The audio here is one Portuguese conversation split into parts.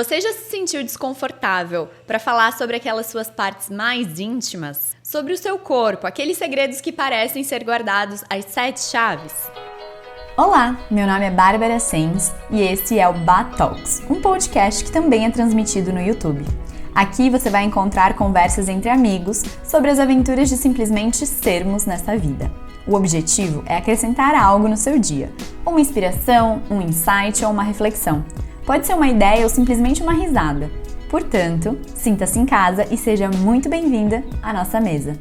Você já se sentiu desconfortável para falar sobre aquelas suas partes mais íntimas? Sobre o seu corpo, aqueles segredos que parecem ser guardados às 7 chaves? Olá, meu nome é Bárbara Sens e esse é o Bat Talks, um podcast que também é transmitido no YouTube. Aqui você vai encontrar conversas entre amigos sobre as aventuras de simplesmente sermos nessa vida. O objetivo é acrescentar algo no seu dia, uma inspiração, um insight ou uma reflexão. Pode ser uma ideia ou simplesmente uma risada. Portanto, sinta-se em casa e seja muito bem-vinda à nossa mesa.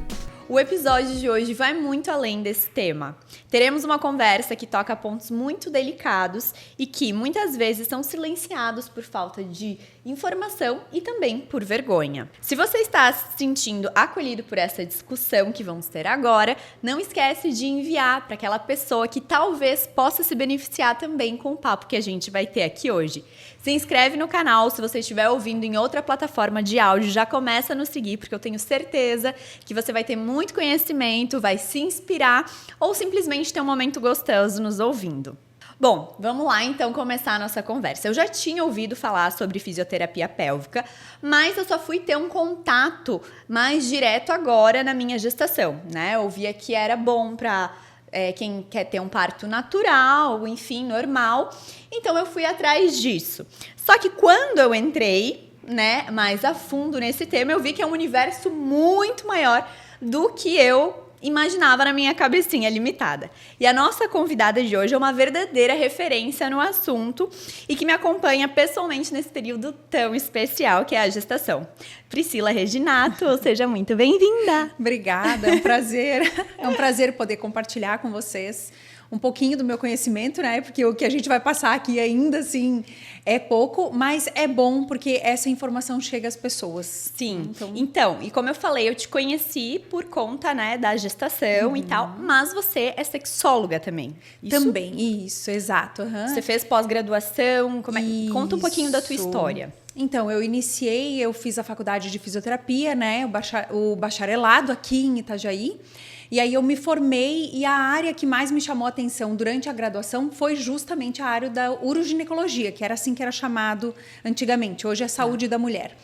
O episódio de hoje vai muito além desse tema. Teremos uma conversa que toca pontos muito delicados e que muitas vezes são silenciados por falta de informação e também por vergonha. Se você está se sentindo acolhido por essa discussão que vamos ter agora, não esquece de enviar para aquela pessoa que talvez possa se beneficiar também com o papo que a gente vai ter aqui hoje. Se inscreve no canal, se você estiver ouvindo em outra plataforma de áudio, já começa a nos seguir, porque eu tenho certeza que você vai ter muito conhecimento, vai se inspirar ou simplesmente ter um momento gostoso nos ouvindo. Bom, vamos lá então começar a nossa conversa. Eu já tinha ouvido falar sobre fisioterapia pélvica, mas eu só fui ter um contato mais direto agora na minha gestação, né? Eu via que era bom para quem quer ter um parto natural, enfim, normal. Então eu fui atrás disso. Só que quando eu entrei, né, mais a fundo nesse tema, eu vi que é um universo muito maior do que eu imaginava na minha cabecinha limitada. E a nossa convidada de hoje é uma verdadeira referência no assunto e que me acompanha pessoalmente nesse período tão especial que é a gestação. Priscila Reginato, seja muito bem-vinda. Obrigada, é um prazer. É um prazer poder compartilhar com vocês um pouquinho do meu conhecimento, né? Porque o que a gente vai passar aqui ainda assim é pouco, mas é bom porque essa informação chega às pessoas. Sim. Então, e como eu falei, eu te conheci por conta, né, da gestação e tal, mas você é sexóloga também. Também, isso, exato. Você fez pós-graduação, conta um pouquinho da tua história. Então, eu fiz a faculdade de fisioterapia, né, o bacharelado aqui em Itajaí. E aí eu me formei e a área que mais me chamou a atenção durante a graduação foi justamente a área da uroginecologia, que era assim que era chamado antigamente. Hoje é saúde da mulher.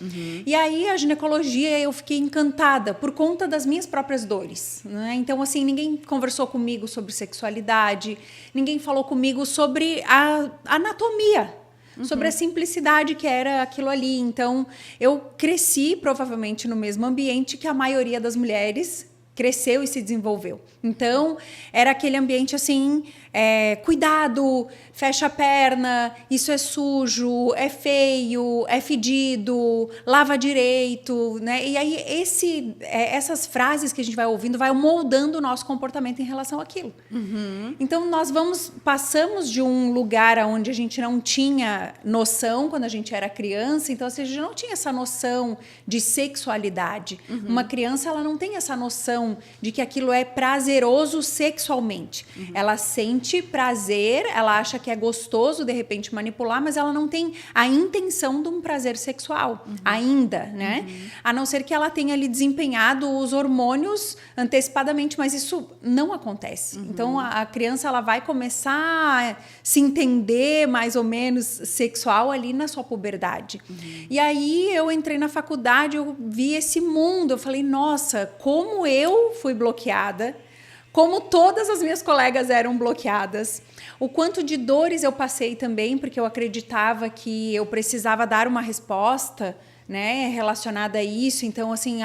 E aí a ginecologia eu fiquei encantada por conta das minhas próprias dores, né? Então, assim, ninguém conversou comigo sobre sexualidade, ninguém falou comigo sobre a anatomia, sobre a simplicidade que era aquilo ali. Então, eu cresci provavelmente no mesmo ambiente que a maioria das mulheres cresceu e se desenvolveu. Então, era aquele ambiente assim, cuidado, fecha a perna, isso é sujo, é feio, é fedido, lava direito, né? E aí, essas frases que a gente vai ouvindo vai moldando o nosso comportamento em relação àquilo. Então, passamos de um lugar onde a gente não tinha noção quando a gente era criança, então, assim, a gente não tinha essa noção de sexualidade. Uma criança, ela não tem essa noção de que aquilo é prazeroso sexualmente. Ela sente prazer, ela acha que é gostoso de repente manipular, mas ela não tem a intenção de um prazer sexual ainda, né? A não ser que ela tenha ali desempenhado os hormônios antecipadamente, mas isso não acontece. Então a criança ela vai começar a se entender mais ou menos sexual ali na sua puberdade. E aí eu entrei na faculdade, eu vi esse mundo, eu falei, nossa, como eu fui bloqueada, como todas as minhas colegas eram bloqueadas, o quanto de dores eu passei também, porque eu acreditava que eu precisava dar uma resposta, né, relacionada a isso. Então, assim,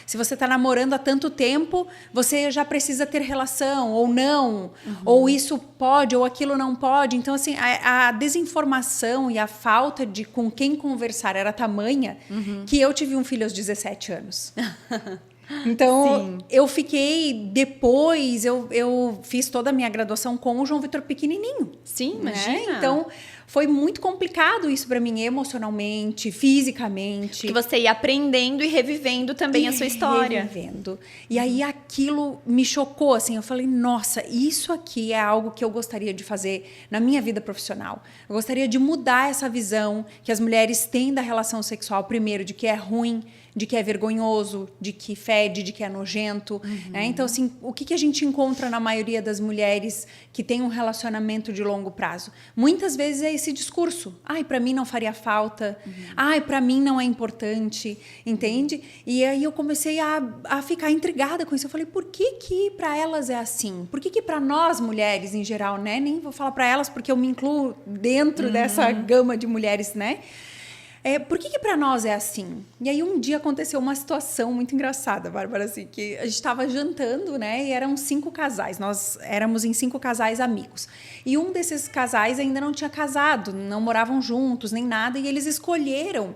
se você está namorando há tanto tempo, você já precisa ter relação, ou não, ou isso pode, ou aquilo não pode. Então, assim, a desinformação e a falta de com quem conversar era tamanha que eu tive um filho aos 17 anos. Então, eu fiquei, depois, eu fiz toda a minha graduação com o João Vitor pequenininho. Sim, né? imagina. Então, foi muito complicado isso para mim, emocionalmente, fisicamente. Que você ia aprendendo e revivendo também a sua história. Revivendo. E aí aquilo me chocou, assim, eu falei, nossa, isso aqui é algo que eu gostaria de fazer na minha vida profissional. Eu gostaria de mudar essa visão que as mulheres têm da relação sexual, primeiro, de que é ruim, de que é vergonhoso, de que fede, de que é nojento. Né? Então, assim, o que a gente encontra na maioria das mulheres que tem um relacionamento de longo prazo? Muitas vezes é esse discurso. Ai, para mim não faria falta. Ai, para mim não é importante. Entende? E aí eu comecei a ficar intrigada com isso. Eu falei, por que para elas é assim? Por que para nós mulheres em geral, né? Nem vou falar para elas porque eu me incluo dentro dessa gama de mulheres, né? Por que para nós é assim? E aí um dia aconteceu uma situação muito engraçada, Bárbara, assim, que a gente estava jantando, né? E eram 5 casais, nós éramos em 5 casais amigos. E um desses casais ainda não tinha casado, não moravam juntos, nem nada, e eles escolheram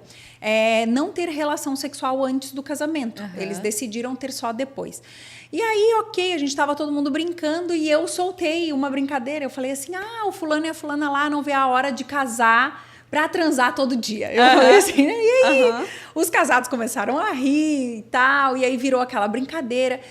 não ter relação sexual antes do casamento. Eles decidiram ter só depois. E aí, ok, a gente estava todo mundo brincando e eu soltei uma brincadeira. Eu falei assim, o fulano e a fulana lá não vê a hora de casar pra transar todo dia. Eu falei assim, né? E aí os casados começaram a rir e tal, e aí virou aquela brincadeira.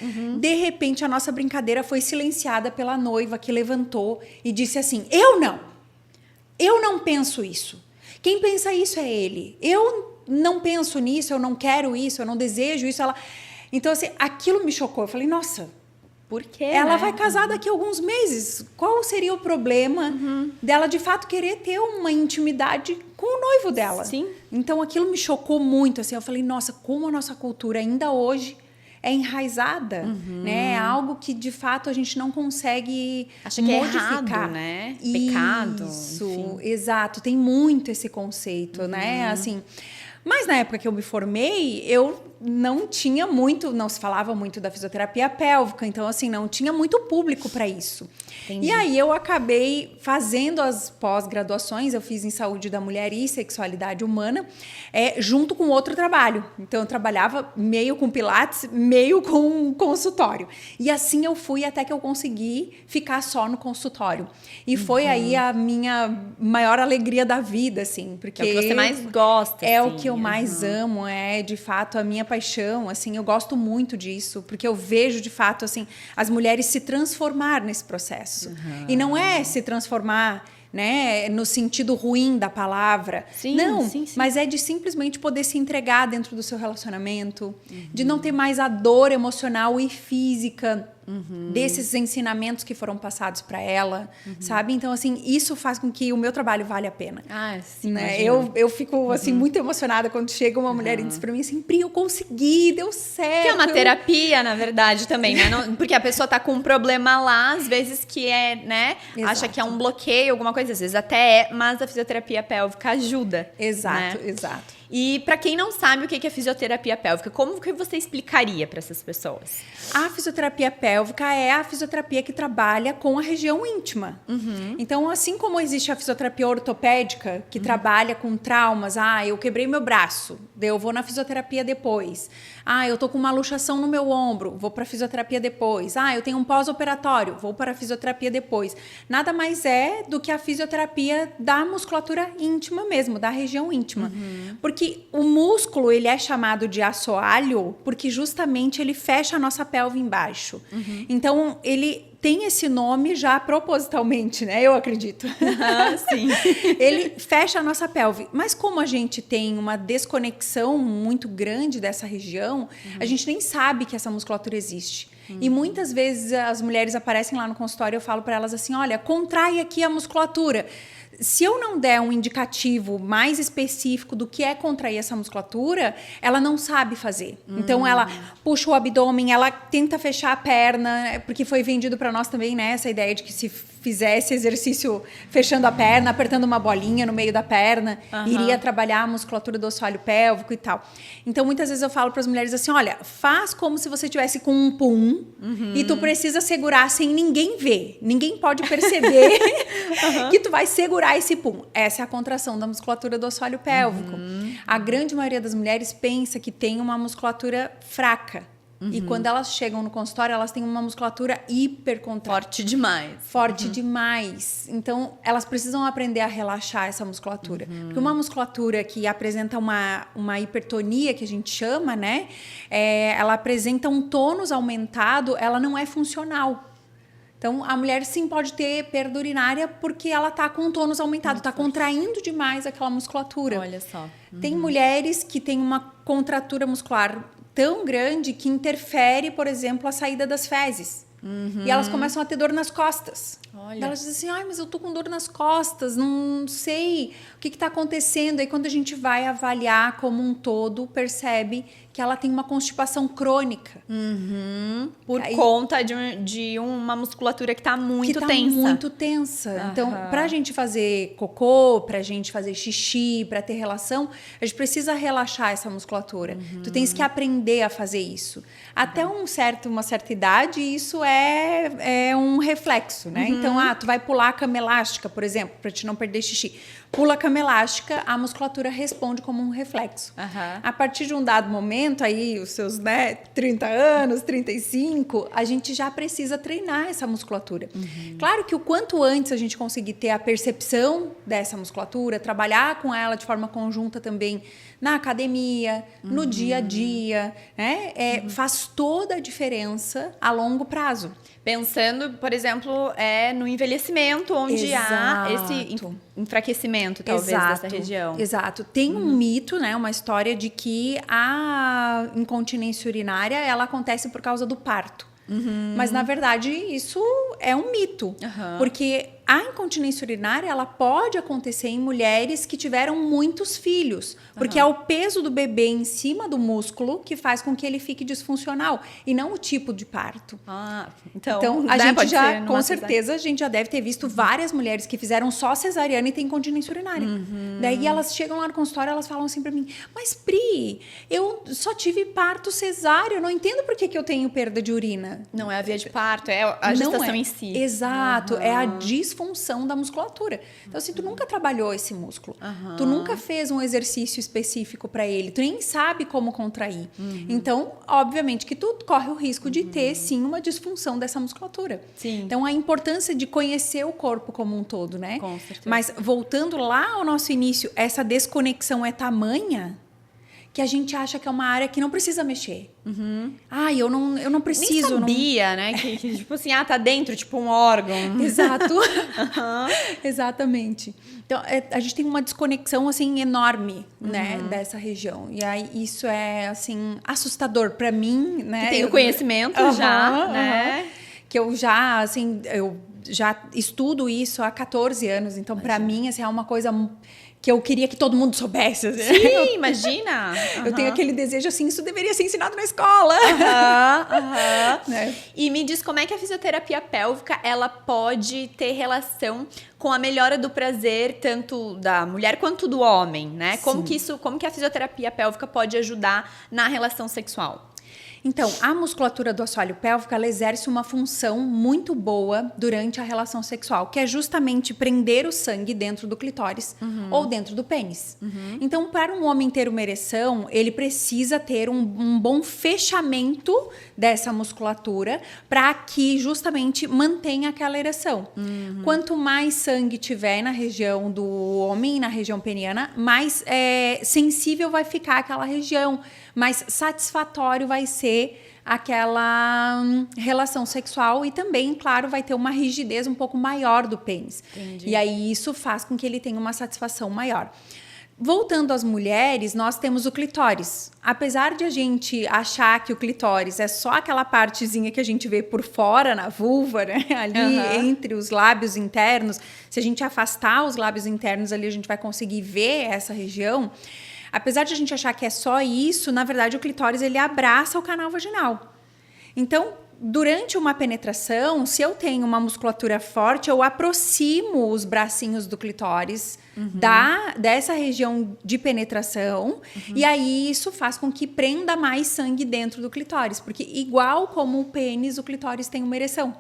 De repente, a nossa brincadeira foi silenciada pela noiva, que levantou e disse assim, eu não penso isso. Quem pensa isso é ele. Eu não penso nisso, eu não quero isso, eu não desejo isso. Então, assim, aquilo me chocou. Eu falei, nossa, por quê? Ela vai casar daqui a alguns meses. Qual seria o problema dela, de fato, querer ter uma intimidade com o noivo dela? Sim. Então, aquilo me chocou muito. Assim, eu falei, nossa, como a nossa cultura ainda hoje é enraizada, né? É algo que, de fato, a gente não consegue Acha que modificar. É errado, né? Pecado. Isso, enfim. exato. Tem muito esse conceito, né? Assim, mas na época que eu me formei, eu não tinha muito, não se falava muito da fisioterapia pélvica, então assim, não tinha muito público para isso. Entendi. E aí eu acabei fazendo as pós-graduações, eu fiz em saúde da mulher e sexualidade humana, junto com outro trabalho. Então eu trabalhava meio com pilates, meio com consultório. E assim eu fui até que eu consegui ficar só no consultório. E foi aí a minha maior alegria da vida, assim, porque É o que você mais gosta. é assim. o que eu mais amo, é de fato a minha paixão, assim, eu gosto muito disso, porque eu vejo de fato, assim, as mulheres se transformar nesse processo. E não é se transformar, né, no sentido ruim da palavra. Sim, não, sim. mas é de simplesmente poder se entregar dentro do seu relacionamento, de não ter mais a dor emocional e física desses ensinamentos que foram passados para ela, sabe? Então, assim, isso faz com que o meu trabalho vale a pena. Ah, sim. Né? Eu fico, assim, muito emocionada quando chega uma mulher e diz para mim assim, Pri, eu consegui, deu certo. Que é uma terapia, na verdade, também, né? Porque a pessoa tá com um problema lá, às vezes que né? Exato. Acha que é um bloqueio, alguma coisa, às vezes até mas a fisioterapia pélvica ajuda. Exato, né? exato. E para quem não sabe o que é fisioterapia pélvica, como que você explicaria para essas pessoas? A fisioterapia pélvica é a fisioterapia que trabalha com a região íntima. Então, assim como existe a fisioterapia ortopédica, que trabalha com traumas, eu quebrei meu braço, eu vou na fisioterapia depois. Eu tô com uma luxação no meu ombro, vou para a fisioterapia depois. Eu tenho um pós-operatório, vou para a fisioterapia depois. Nada mais é do que a fisioterapia da musculatura íntima mesmo, da região íntima. Porque o músculo, ele é chamado de assoalho porque justamente ele fecha a nossa pelve embaixo. Então, ele tem esse nome já propositalmente, né? Eu acredito. Sim. Ele fecha a nossa pelve. Mas como a gente tem uma desconexão muito grande dessa região, a gente nem sabe que essa musculatura existe. E muitas vezes as mulheres aparecem lá no consultório e eu falo para elas assim, olha, contrai aqui a musculatura. Se eu não der um indicativo mais específico do que é contrair essa musculatura, ela não sabe fazer. Então, ela puxa o abdômen, ela tenta fechar a perna, porque foi vendido para nós também, né, essa ideia de que se fizesse exercício fechando a perna, apertando uma bolinha no meio da perna, iria trabalhar a musculatura do assoalho pélvico e tal. Então, muitas vezes eu falo para as mulheres assim, olha, faz como se você tivesse com um pum e tu precisa segurar sem ninguém ver. Ninguém pode perceber que tu vai segurar esse pum. Essa é a contração da musculatura do assoalho pélvico. A grande maioria das mulheres pensa que tem uma musculatura fraca. E quando elas chegam no consultório, elas têm uma musculatura hipercontraída. Forte demais. Forte demais. Então, elas precisam aprender a relaxar essa musculatura. Porque uma musculatura que apresenta uma hipertonia, que a gente chama, né? Ela apresenta um tônus aumentado, ela não é funcional. Então, a mulher sim pode ter perda urinária porque ela tá com o tônus aumentado, tá contraindo demais aquela musculatura. Olha só. Tem mulheres que têm uma contratura muscular tão grande que interfere, por exemplo, a saída das fezes. E elas começam a ter dor nas costas. Olha. Elas dizem assim, mas eu tô com dor nas costas, não sei o que está acontecendo. Aí quando a gente vai avaliar como um todo, percebe que ela tem uma constipação crônica. Por conta de uma musculatura que está muito tensa. Muito tensa. Então, pra gente fazer cocô, pra gente fazer xixi, pra ter relação, a gente precisa relaxar essa musculatura. Tu tens que aprender a fazer isso. Até uma certa idade, isso é um reflexo, né? Então, tu vai pular a cama elástica, por exemplo, pra te não perder xixi. Pula a cama elástica, a musculatura responde como um reflexo. A partir de um dado momento, aí os seus 30 anos, 35, a gente já precisa treinar essa musculatura. Claro que o quanto antes a gente conseguir ter a percepção dessa musculatura, trabalhar com ela de forma conjunta também na academia, no dia a dia, né? Faz toda a diferença a longo prazo. Pensando, por exemplo, no envelhecimento, onde há esse enfraquecimento, talvez, dessa região. Exato. Tem um mito, né, uma história de que a incontinência urinária, ela acontece por causa do parto. Mas, na verdade, isso é um mito. Porque a incontinência urinária, ela pode acontecer em mulheres que tiveram muitos filhos. Porque é o peso do bebê em cima do músculo que faz com que ele fique disfuncional. E não o tipo de parto. Então a gente já, com certeza, a gente já deve ter visto várias mulheres que fizeram só cesariana e tem incontinência urinária. Daí elas chegam lá no consultório e elas falam assim pra mim, mas Pri, eu só tive parto cesáreo, eu não entendo por que eu tenho perda de urina. Não é a via de parto, é a gestação em si. Exato, é a disfunção da musculatura. Então, assim, tu nunca trabalhou esse músculo. Tu nunca fez um exercício específico para ele. Tu nem sabe como contrair. Então, obviamente que tu corre o risco de ter, sim, uma disfunção dessa musculatura. Sim. Então, a importância de conhecer o corpo como um todo, né? Com certeza. Mas, voltando lá ao nosso início, essa desconexão é tamanha que a gente acha que é uma área que não precisa mexer. Eu não preciso. Nem sabia, né? Que tipo assim, tá dentro, tipo um órgão. Exato. Exatamente. Então, a gente tem uma desconexão, assim, enorme, né? Dessa região. E aí, isso é, assim, assustador para mim, né? Que tem o conhecimento já, né? Que eu já, assim, eu já estudo isso há 14 anos. Então, para mim, assim, é uma coisa que eu queria que todo mundo soubesse. Assim. Sim, imagina! Eu tenho aquele desejo assim, isso deveria ser ensinado na escola. Né? E me diz como é que a fisioterapia pélvica ela pode ter relação com a melhora do prazer tanto da mulher quanto do homem, né? Como que a fisioterapia pélvica pode ajudar na relação sexual? Então, a musculatura do assoalho pélvico, ela exerce uma função muito boa durante a relação sexual, que é justamente prender o sangue dentro do clitóris ou dentro do pênis. Então, para um homem ter uma ereção, ele precisa ter um bom fechamento dessa musculatura para que justamente mantenha aquela ereção. Quanto mais sangue tiver na região do homem, na região peniana, mais sensível vai ficar aquela região, mais satisfatório vai ser aquela relação sexual e também, claro, vai ter uma rigidez um pouco maior do pênis. Entendi. E aí isso faz com que ele tenha uma satisfação maior. Voltando às mulheres, nós temos o clitóris. Apesar de a gente achar que o clitóris é só aquela partezinha que a gente vê por fora na vulva, né? Ali entre os lábios internos, se a gente afastar os lábios internos ali, a gente vai conseguir ver essa região. Apesar de a gente achar que é só isso, na verdade o clitóris ele abraça o canal vaginal. Então, durante uma penetração, se eu tenho uma musculatura forte, eu aproximo os bracinhos do clitóris dessa região de penetração e aí isso faz com que prenda mais sangue dentro do clitóris, porque igual como o pênis, o clitóris tem uma ereção.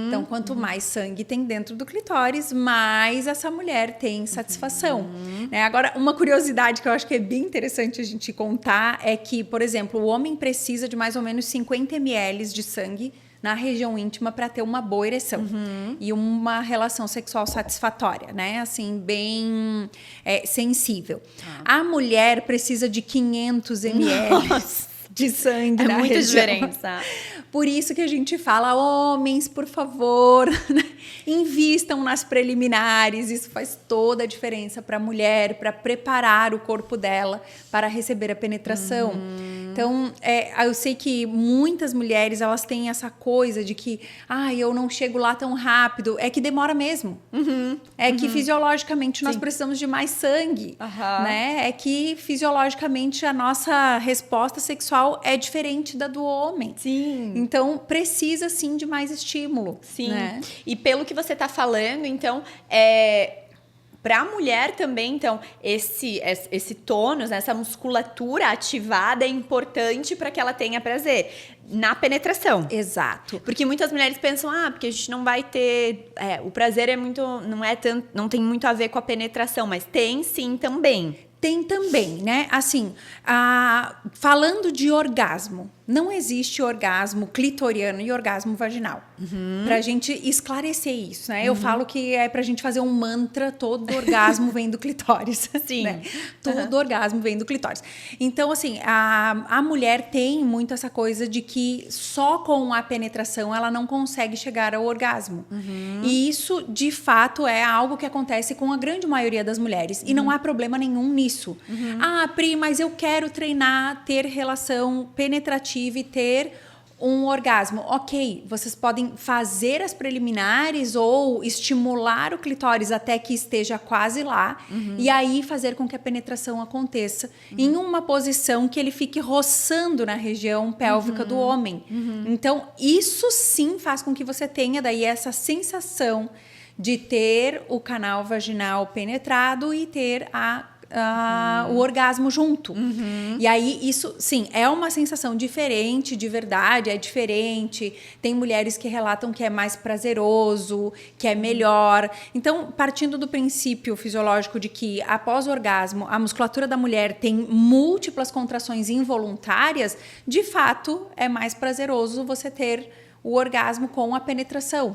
Então, quanto mais sangue tem dentro do clitóris, mais essa mulher tem satisfação. Né? Agora, uma curiosidade que eu acho que é bem interessante a gente contar é que, por exemplo, o homem precisa de mais ou menos 50 ml de sangue na região íntima para ter uma boa ereção e uma relação sexual satisfatória, né? Assim, bem sensível. A mulher precisa de 500 ml de sangue na região. É muita diferença. Por isso que a gente fala, homens, por favor, né? Invistam nas preliminares. Isso faz toda a diferença para a mulher, para preparar o corpo dela para receber a penetração. Então, eu sei que muitas mulheres, elas têm essa coisa de que, eu não chego lá tão rápido. É que demora mesmo. Que fisiologicamente nós precisamos de mais sangue, né? É que fisiologicamente a nossa resposta sexual é diferente da do homem. Sim. Então, precisa sim de mais estímulo. Sim. Né? E pelo que você está falando, então, para a mulher também, então, esse tônus, né, essa musculatura ativada é importante para que ela tenha prazer na penetração. Exato. Porque muitas mulheres pensam, porque a gente não vai ter... o prazer não tem muito a ver com a penetração, mas tem sim também. Tem também, né? Assim, falando de orgasmo, não existe orgasmo clitoriano e orgasmo vaginal. Pra gente esclarecer isso, né? Eu falo que é pra gente fazer um mantra, todo orgasmo vem do clitóris. Sim. Né? Todo orgasmo vem do clitóris. Então, assim, a mulher tem muito essa coisa de que só com a penetração ela não consegue chegar ao orgasmo. E isso, de fato, é algo que acontece com a grande maioria das mulheres. E não há problema nenhum nisso. Pri, mas eu quero treinar, ter relação penetrativa e ter um orgasmo. Ok, vocês podem fazer as preliminares ou estimular o clitóris até que esteja quase lá e aí fazer com que a penetração aconteça em uma posição que ele fique roçando na região pélvica do homem. Então, isso sim faz com que você tenha daí essa sensação de ter o canal vaginal penetrado e ter o orgasmo junto. E aí, isso, sim, é uma sensação diferente, de verdade, é diferente. Tem mulheres que relatam que é mais prazeroso, que é melhor. Então, partindo do princípio fisiológico de que, após o orgasmo, a musculatura da mulher tem múltiplas contrações involuntárias, de fato, é mais prazeroso você ter o orgasmo com a penetração.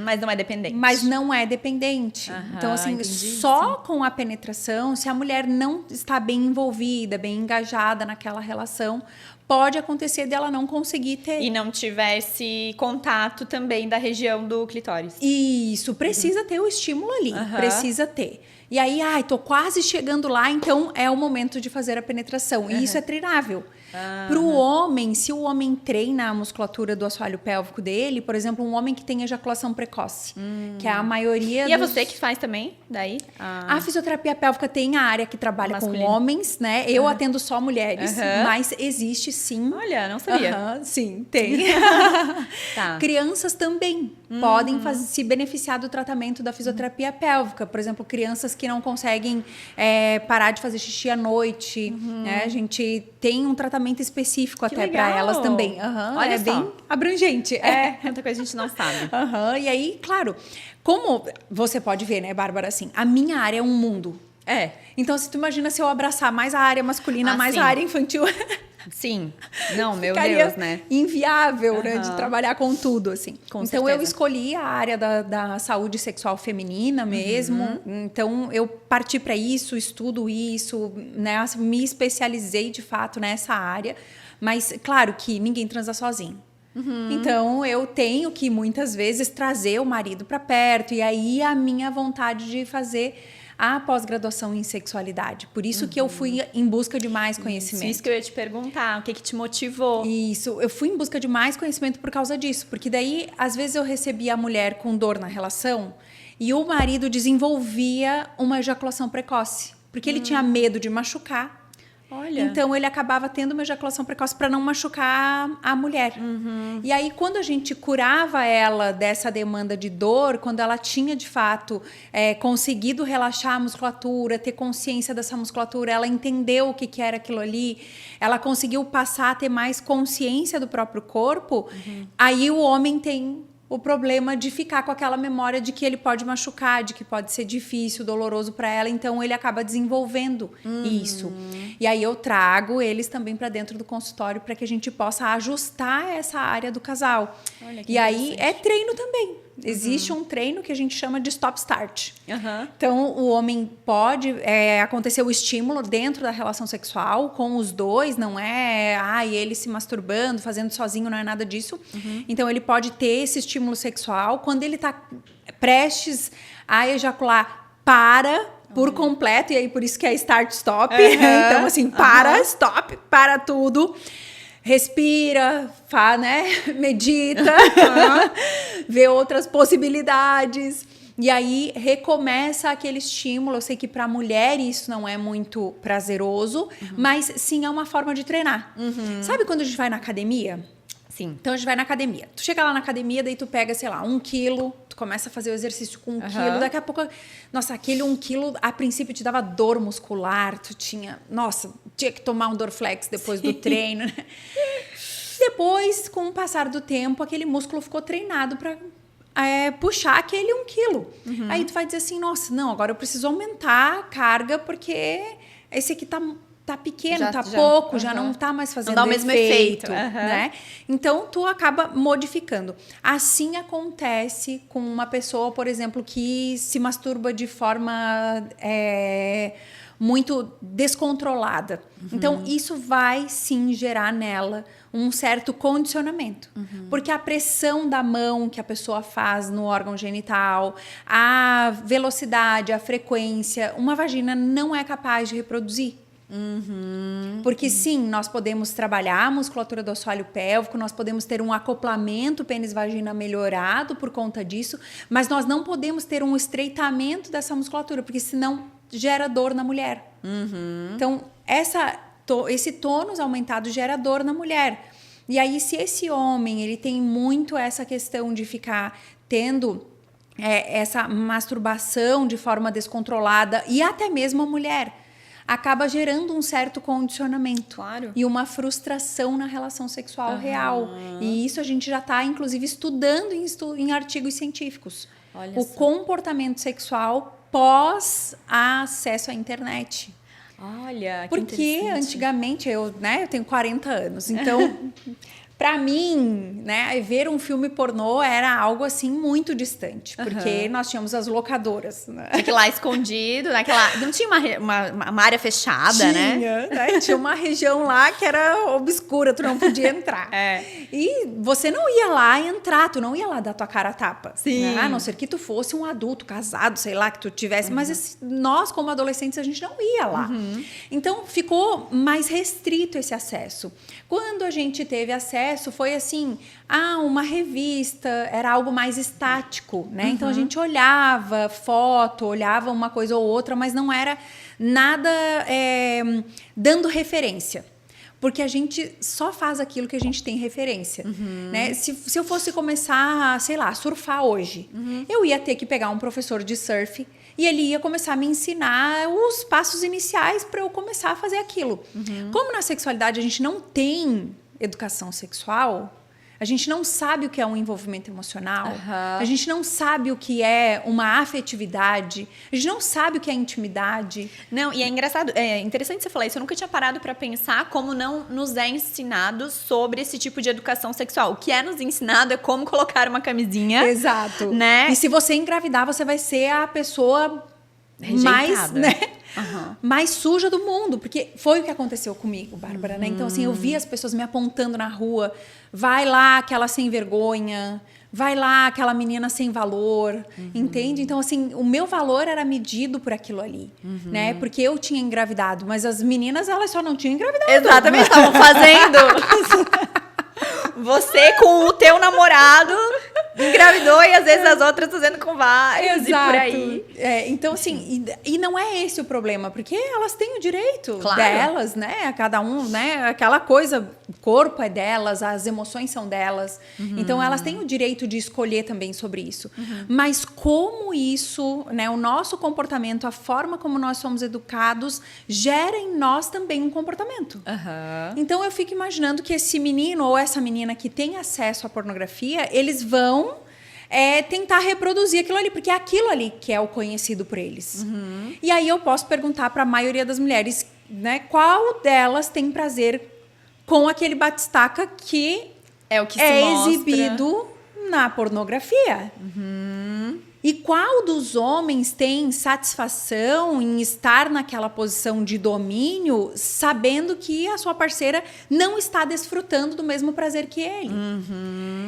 Mas não é dependente. Mas não é dependente. Então, assim, só com a penetração, se a mulher não está bem envolvida, bem engajada naquela relação, pode acontecer dela não conseguir ter. E não tivesse contato também da região do clitóris. Isso, precisa ter o estímulo ali, precisa ter. E aí, tô quase chegando lá, então é o momento de fazer a penetração. E isso é treinável. Para o homem, se o homem treina a musculatura do assoalho pélvico dele, por exemplo, um homem que tem ejaculação precoce, que é a maioria E é você que faz também, daí? A fisioterapia pélvica tem a área que trabalha com homens, né? Eu atendo só mulheres, mas existe sim. Olha, não sabia. Sim, tem. Tá. Crianças também podem se beneficiar do tratamento da fisioterapia pélvica. Por exemplo, crianças que não conseguem parar de fazer xixi à noite, né? A gente tem um tratamento específico até para elas também. Olha é só. bem abrangente. Muita coisa a gente não sabe. E aí, claro, como você pode ver, né, Bárbara, assim, a minha área é um mundo. Então, se tu imagina se eu abraçar mais a área masculina, mais sim. a área infantil... Sim. Não, meu Ficaria Deus, né? inviável, né, de trabalhar com tudo, assim. Com então, certeza. eu escolhi a área da saúde sexual feminina mesmo. Então, eu parti para isso, estudo isso, né? Me especializei, de fato, nessa área. Mas, claro que ninguém transa sozinho. Então, eu tenho que, muitas vezes, trazer o marido para perto. E aí, a minha vontade de fazer a pós-graduação em sexualidade. Por isso que eu fui em busca de mais conhecimento. Isso que eu ia te perguntar, o que te motivou? Isso, eu fui em busca de mais conhecimento por causa disso. Porque daí, às vezes, eu recebia a mulher com dor na relação e o marido desenvolvia uma ejaculação precoce. Porque ele tinha medo de machucar. Olha. Então, ele acabava tendo uma ejaculação precoce para não machucar a mulher. E aí, quando a gente curava ela dessa demanda de dor, quando ela tinha, de fato, conseguido relaxar a musculatura, ter consciência dessa musculatura, ela entendeu o que era aquilo ali, ela conseguiu passar a ter mais consciência do próprio corpo, aí o homem tem o problema de ficar com aquela memória de que ele pode machucar, de que pode ser difícil, doloroso para ela, então ele acaba desenvolvendo isso. E aí eu trago eles também para dentro do consultório para que a gente possa ajustar essa área do casal. Olha, que e aí é treino também. Existe um treino que a gente chama de stop start. Uhum. Então, o homem pode acontecer o estímulo dentro da relação sexual com os dois, não é ele se masturbando, fazendo sozinho, não é nada disso. Então, ele pode ter esse estímulo sexual. Quando ele está prestes a ejacular, para por completo, e aí por isso que é start-stop. Então, assim, stop, para tudo. Respira, medita, vê outras possibilidades. E aí recomeça aquele estímulo. Eu sei que para a mulher isso não é muito prazeroso, mas sim é uma forma de treinar. Sabe quando a gente vai na academia? Sim. Então a gente vai na academia. Tu chega lá na academia, daí tu pega, sei lá, 1 quilo, tu começa a fazer o exercício com 1 quilo, daqui a pouco, nossa, aquele 1 quilo a princípio te dava dor muscular, tinha que tomar um Dorflex depois do treino, né? Depois, com o passar do tempo, aquele músculo ficou treinado para puxar aquele 1 quilo. Aí tu vai dizer assim, nossa, não, agora eu preciso aumentar a carga porque esse aqui tá pequeno, pouco, já não tá mais fazendo não dá o mesmo efeito. Né? Então, tu acaba modificando. Assim acontece com uma pessoa, por exemplo, que se masturba de forma muito descontrolada. Então, isso vai, sim, gerar nela um certo condicionamento. Porque a pressão da mão que a pessoa faz no órgão genital, a velocidade, a frequência, uma vagina não é capaz de reproduzir. Porque sim, nós podemos trabalhar a musculatura do assoalho pélvico, nós podemos ter um acoplamento pênis-vagina melhorado por conta disso, mas nós não podemos ter um estreitamento dessa musculatura, porque senão gera dor na mulher. Então, esse tônus aumentado gera dor na mulher. E aí, se esse homem ele tem muito essa questão de ficar tendo essa masturbação de forma descontrolada, e até mesmo a mulher, acaba gerando um certo condicionamento. Claro. E uma frustração na relação sexual real. E isso a gente já está, inclusive, estudando em artigos científicos. Olha o só. Comportamento sexual pós acesso à internet. Olha, que Porque antigamente, eu tenho 40 anos, então... Pra mim, ver um filme pornô era algo assim muito distante, porque nós tínhamos as locadoras, né? Tinha que ir lá escondido, não tinha uma área fechada, né? Tinha uma região lá que era obscura, tu não podia entrar. E você não ia lá entrar, tu não ia lá dar tua cara a tapa. Sim. Né? A não ser que tu fosse um adulto, casado, sei lá, que tu tivesse. Mas nós, como adolescentes, a gente não ia lá. Então, ficou mais restrito esse acesso. Quando a gente teve acesso, foi assim, uma revista, era algo mais estático, né? Então a gente olhava foto, olhava uma coisa ou outra, mas não era nada dando referência. Porque a gente só faz aquilo que a gente tem referência. Né? Se eu fosse começar, sei lá, surfar hoje, eu ia ter que pegar um professor de surf e ele ia começar a me ensinar os passos iniciais para eu começar a fazer aquilo. Como na sexualidade a gente não tem educação sexual, a gente não sabe o que é um envolvimento emocional, a gente não sabe o que é uma afetividade, a gente não sabe o que é intimidade. Não, e é engraçado, é interessante você falar isso, eu nunca tinha parado para pensar como não nos é ensinado sobre esse tipo de educação sexual. O que é nos ensinado é como colocar uma camisinha. Exato. Né? E se você engravidar, você vai ser a pessoa mais, mais suja do mundo, porque foi o que aconteceu comigo, Bárbara, né? Então, assim, eu vi as pessoas me apontando na rua, vai lá aquela sem vergonha, vai lá aquela menina sem valor, entende? Então, assim, o meu valor era medido por aquilo ali, né? Porque eu tinha engravidado, mas as meninas, elas só não tinham engravidado. Exatamente, estavam fazendo. Você com o teu namorado engravidou e às vezes as outras fazendo com vários. Exato. E por aí. Então, assim, e não é esse o problema, porque elas têm o direito Claro. delas, né? Cada um, né? Aquela coisa, o corpo é delas, as emoções são delas. Então, elas têm o direito de escolher também sobre isso. Mas como isso, né? O nosso comportamento, a forma como nós somos educados, gera em nós também um comportamento. Então, eu fico imaginando que esse menino ou essa menina que tem acesso à pornografia, eles vão tentar reproduzir aquilo ali, porque é aquilo ali que é o conhecido por eles. E aí eu posso perguntar para a maioria das mulheres, né, qual delas tem prazer com aquele batistaca que É o que é se mostra. exibido na pornografia. E qual dos homens tem satisfação em estar naquela posição de domínio, sabendo que a sua parceira não está desfrutando do mesmo prazer que ele?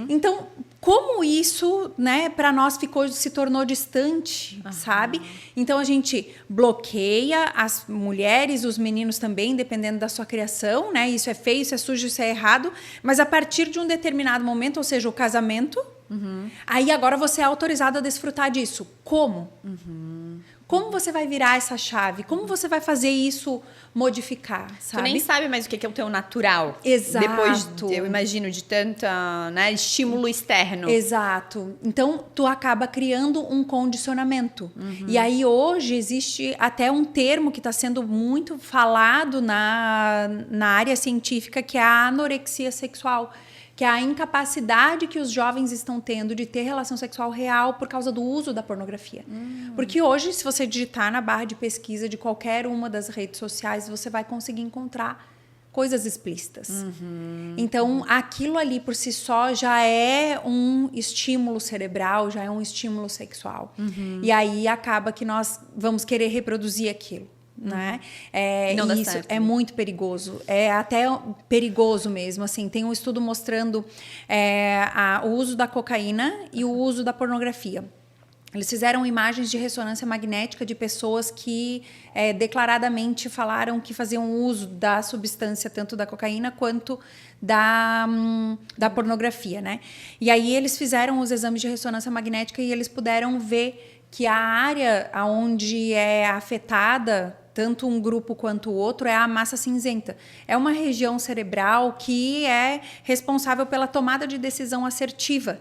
Então, como isso, né, para nós se tornou distante, sabe? Então a gente bloqueia as mulheres, os meninos também, dependendo da sua criação, né? Isso é feio, isso é sujo, isso é errado. Mas a partir de um determinado momento, ou seja, o casamento, aí agora você é autorizado a desfrutar disso. Como? Como você vai virar essa chave? Como você vai fazer isso modificar, sabe? Tu nem sabe mais o que é o teu natural. Exato. Depois, eu imagino, de tanta, né, estímulo externo. Exato. Então, tu acaba criando um condicionamento. E aí, hoje, existe até um termo que está sendo muito falado na área científica, que é a anorexia sexual, que é a incapacidade que os jovens estão tendo de ter relação sexual real por causa do uso da pornografia. Porque hoje, se você digitar na barra de pesquisa de qualquer uma das redes sociais, você vai conseguir encontrar coisas explícitas. Então, aquilo ali por si só já é um estímulo cerebral, já é um estímulo sexual. E aí acaba que nós vamos querer reproduzir aquilo. Né? Não dá isso certo, é muito perigoso, é até perigoso mesmo. Assim, tem um estudo mostrando o uso da cocaína e o uso da pornografia. Eles fizeram imagens de ressonância magnética de pessoas que declaradamente falaram que faziam uso da substância, tanto da cocaína quanto da pornografia, né? E aí eles fizeram os exames de ressonância magnética e eles puderam ver que a área onde é afetada tanto um grupo quanto o outro é a massa cinzenta. É uma região cerebral que é responsável pela tomada de decisão assertiva.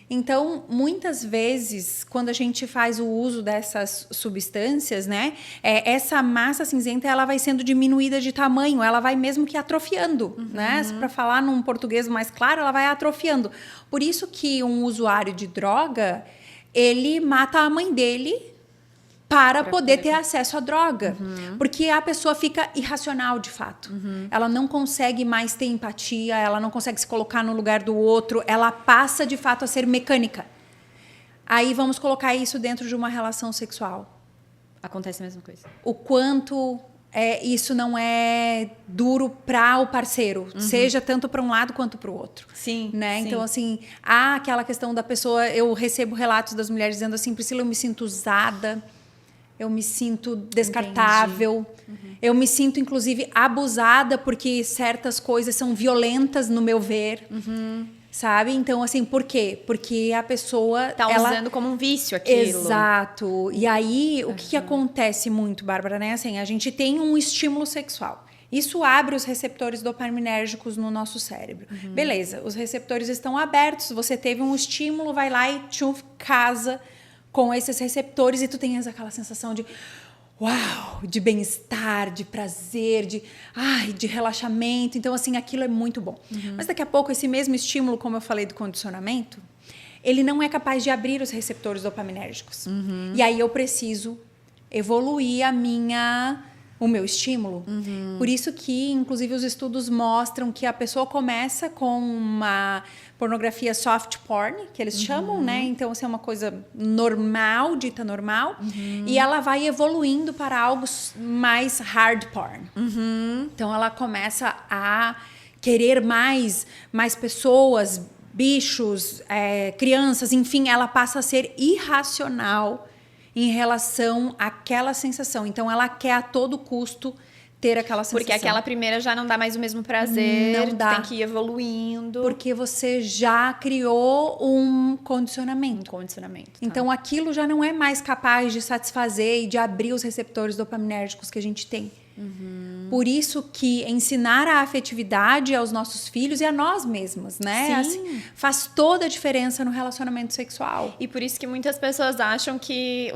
Então, muitas vezes, quando a gente faz o uso dessas substâncias, né, essa massa cinzenta ela vai sendo diminuída de tamanho, ela vai mesmo que atrofiando, né? Para falar num português mais claro, ela vai atrofiando. Por isso que um usuário de droga, ele mata a mãe dele para poder ter acesso à droga. Porque a pessoa fica irracional, de fato. Ela não consegue mais ter empatia, ela não consegue se colocar no lugar do outro, ela passa, de fato, a ser mecânica. Aí vamos colocar isso dentro de uma relação sexual. Acontece a mesma coisa. O quanto isso não é duro para o parceiro, seja tanto para um lado quanto para o outro. Sim, né? sim. Então, assim, há aquela questão da pessoa... Eu recebo relatos das mulheres dizendo assim, Priscila, eu me sinto usada, eu me sinto descartável, eu me sinto, inclusive, abusada porque certas coisas são violentas no meu ver, sabe? Então, assim, por quê? Porque a pessoa... Tá usando como um vício aquilo. Exato. E aí, o que acontece muito, Bárbara, né? Assim, a gente tem um estímulo sexual. Isso abre os receptores dopaminérgicos no nosso cérebro. Beleza, os receptores estão abertos, você teve um estímulo, vai lá e casa com esses receptores e tu tens aquela sensação de uau, de bem-estar, de prazer, de relaxamento. Então, assim, aquilo é muito bom. Mas daqui a pouco, esse mesmo estímulo, como eu falei do condicionamento, ele não é capaz de abrir os receptores dopaminérgicos. E aí eu preciso evoluir o meu estímulo. Por isso que, inclusive, os estudos mostram que a pessoa começa com uma pornografia soft porn, que eles chamam, né? Então, assim, é uma coisa normal, dita normal, e ela vai evoluindo para algo mais hard porn. Então, ela começa a querer mais pessoas, bichos, crianças, enfim, ela passa a ser irracional em relação àquela sensação. Então, ela quer a todo custo ter aquela sensação. Porque aquela primeira já não dá mais o mesmo prazer. Não dá. Tem que ir evoluindo. Porque você já criou um condicionamento. Um condicionamento. Tá. Então, aquilo já não é mais capaz de satisfazer e de abrir os receptores dopaminérgicos que a gente tem. Por isso que ensinar a afetividade aos nossos filhos e a nós mesmas, né? Assim, faz toda a diferença no relacionamento sexual. E por isso que muitas pessoas acham que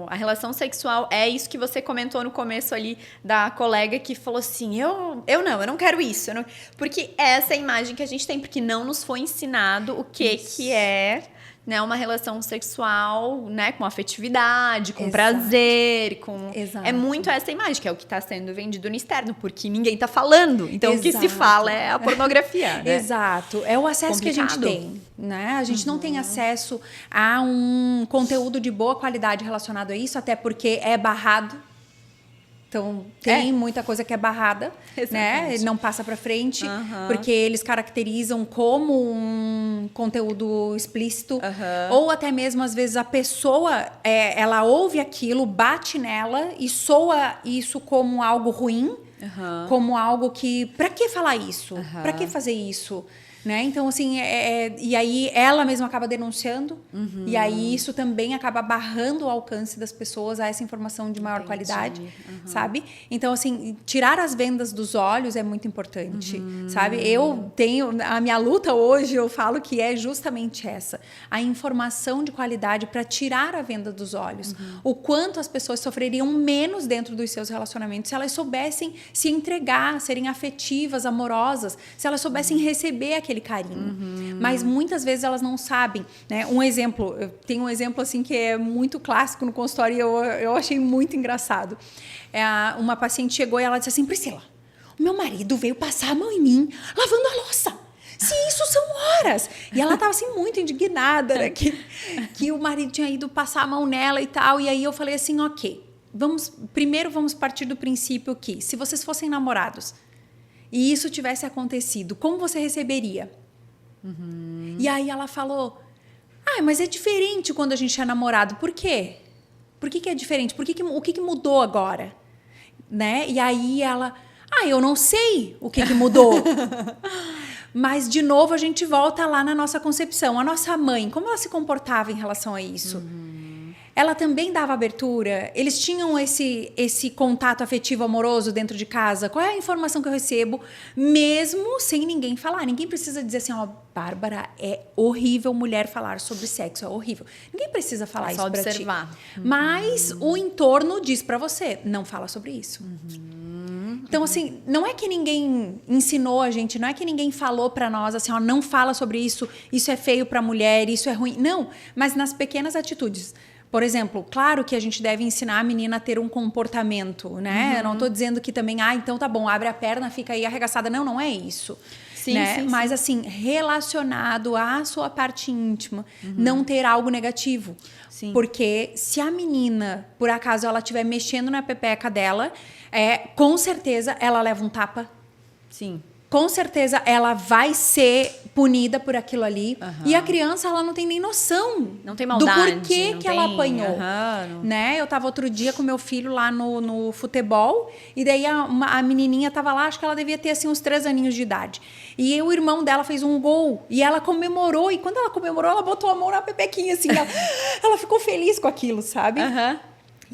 a relação sexual é isso que você comentou no começo ali da colega que falou assim, eu não quero isso. Porque essa é a imagem que a gente tem, porque não nos foi ensinado o que é né, uma relação sexual, né, com afetividade, com Exato. prazer, com... Exato. É muito essa imagem, que é o que está sendo vendido no externo, porque ninguém está falando. Então, o que se Exato. fala é a pornografia, né? Exato. É o acesso Complicado. que a gente tem, né? A gente não tem acesso a um conteúdo de boa qualidade relacionado a isso, até porque é barrado. Então, tem muita coisa que é barrada, né? Exatamente. Não passa para frente, porque eles caracterizam como um conteúdo explícito. Ou até mesmo, às vezes, a pessoa, ela ouve aquilo, bate nela e soa isso como algo ruim, como algo que... Pra que falar isso? Pra que fazer isso? Né? Então, assim, e aí ela mesma acaba denunciando, e aí isso também acaba barrando o alcance das pessoas a essa informação de maior qualidade, sabe? Então, assim, tirar as vendas dos olhos é muito importante, sabe? Eu tenho, a minha luta hoje, eu falo que é justamente essa, a informação de qualidade para tirar a venda dos olhos. O quanto as pessoas sofreriam menos dentro dos seus relacionamentos se elas soubessem se entregar, serem afetivas, amorosas, se elas soubessem receber aquele carinho. Mas muitas vezes elas não sabem, né? Um exemplo, eu tenho um exemplo assim que é muito clássico no consultório e eu achei muito engraçado. Uma paciente chegou e ela disse assim: Priscila, o meu marido veio passar a mão em mim lavando a louça. Se isso são horas! E ela estava assim muito indignada, né? que o marido tinha ido passar a mão nela e tal. E aí eu falei assim, ok, primeiro vamos partir do princípio que se vocês fossem namorados e isso tivesse acontecido, como você receberia? E aí ela falou, mas é diferente quando a gente é namorado. Por quê? Por que é diferente? O que mudou agora? Né? E aí ela, eu não sei o que mudou. Mas, de novo, a gente volta lá na nossa concepção. A nossa mãe, como ela se comportava em relação a isso? Ela também dava abertura? Eles tinham esse contato afetivo amoroso dentro de casa? Qual é a informação que eu recebo, mesmo sem ninguém falar? Ninguém precisa dizer assim, Bárbara, é horrível mulher falar sobre sexo, é horrível. Ninguém precisa falar isso pra ti. Observar. Mas o entorno diz pra você, não fala sobre isso. Então, assim, não é que ninguém ensinou a gente, não é que ninguém falou pra nós assim, não fala sobre isso, isso é feio pra mulher, isso é ruim. Não, mas nas pequenas atitudes. Por exemplo, claro que a gente deve ensinar a menina a ter um comportamento, né? Eu não tô dizendo que também, então tá bom, abre a perna, fica aí arregaçada. Não, não é isso. Sim, né? sim, Mas assim, relacionado à sua parte íntima, não ter algo negativo. Sim. Porque se a menina, por acaso, ela estiver mexendo na pepeca dela, com certeza ela leva um tapa. Sim. Com certeza ela vai ser punida por aquilo ali. E a criança, ela não tem nem noção não tem maldade, do porquê que ela apanhou. Né? Eu tava outro dia com meu filho lá no futebol, e daí a menininha tava lá, acho que ela devia ter assim uns 3 aninhos de idade. E o irmão dela fez um gol, e ela comemorou, e quando ela comemorou, ela botou a mão na pepequinha, assim, ela ficou feliz com aquilo, sabe?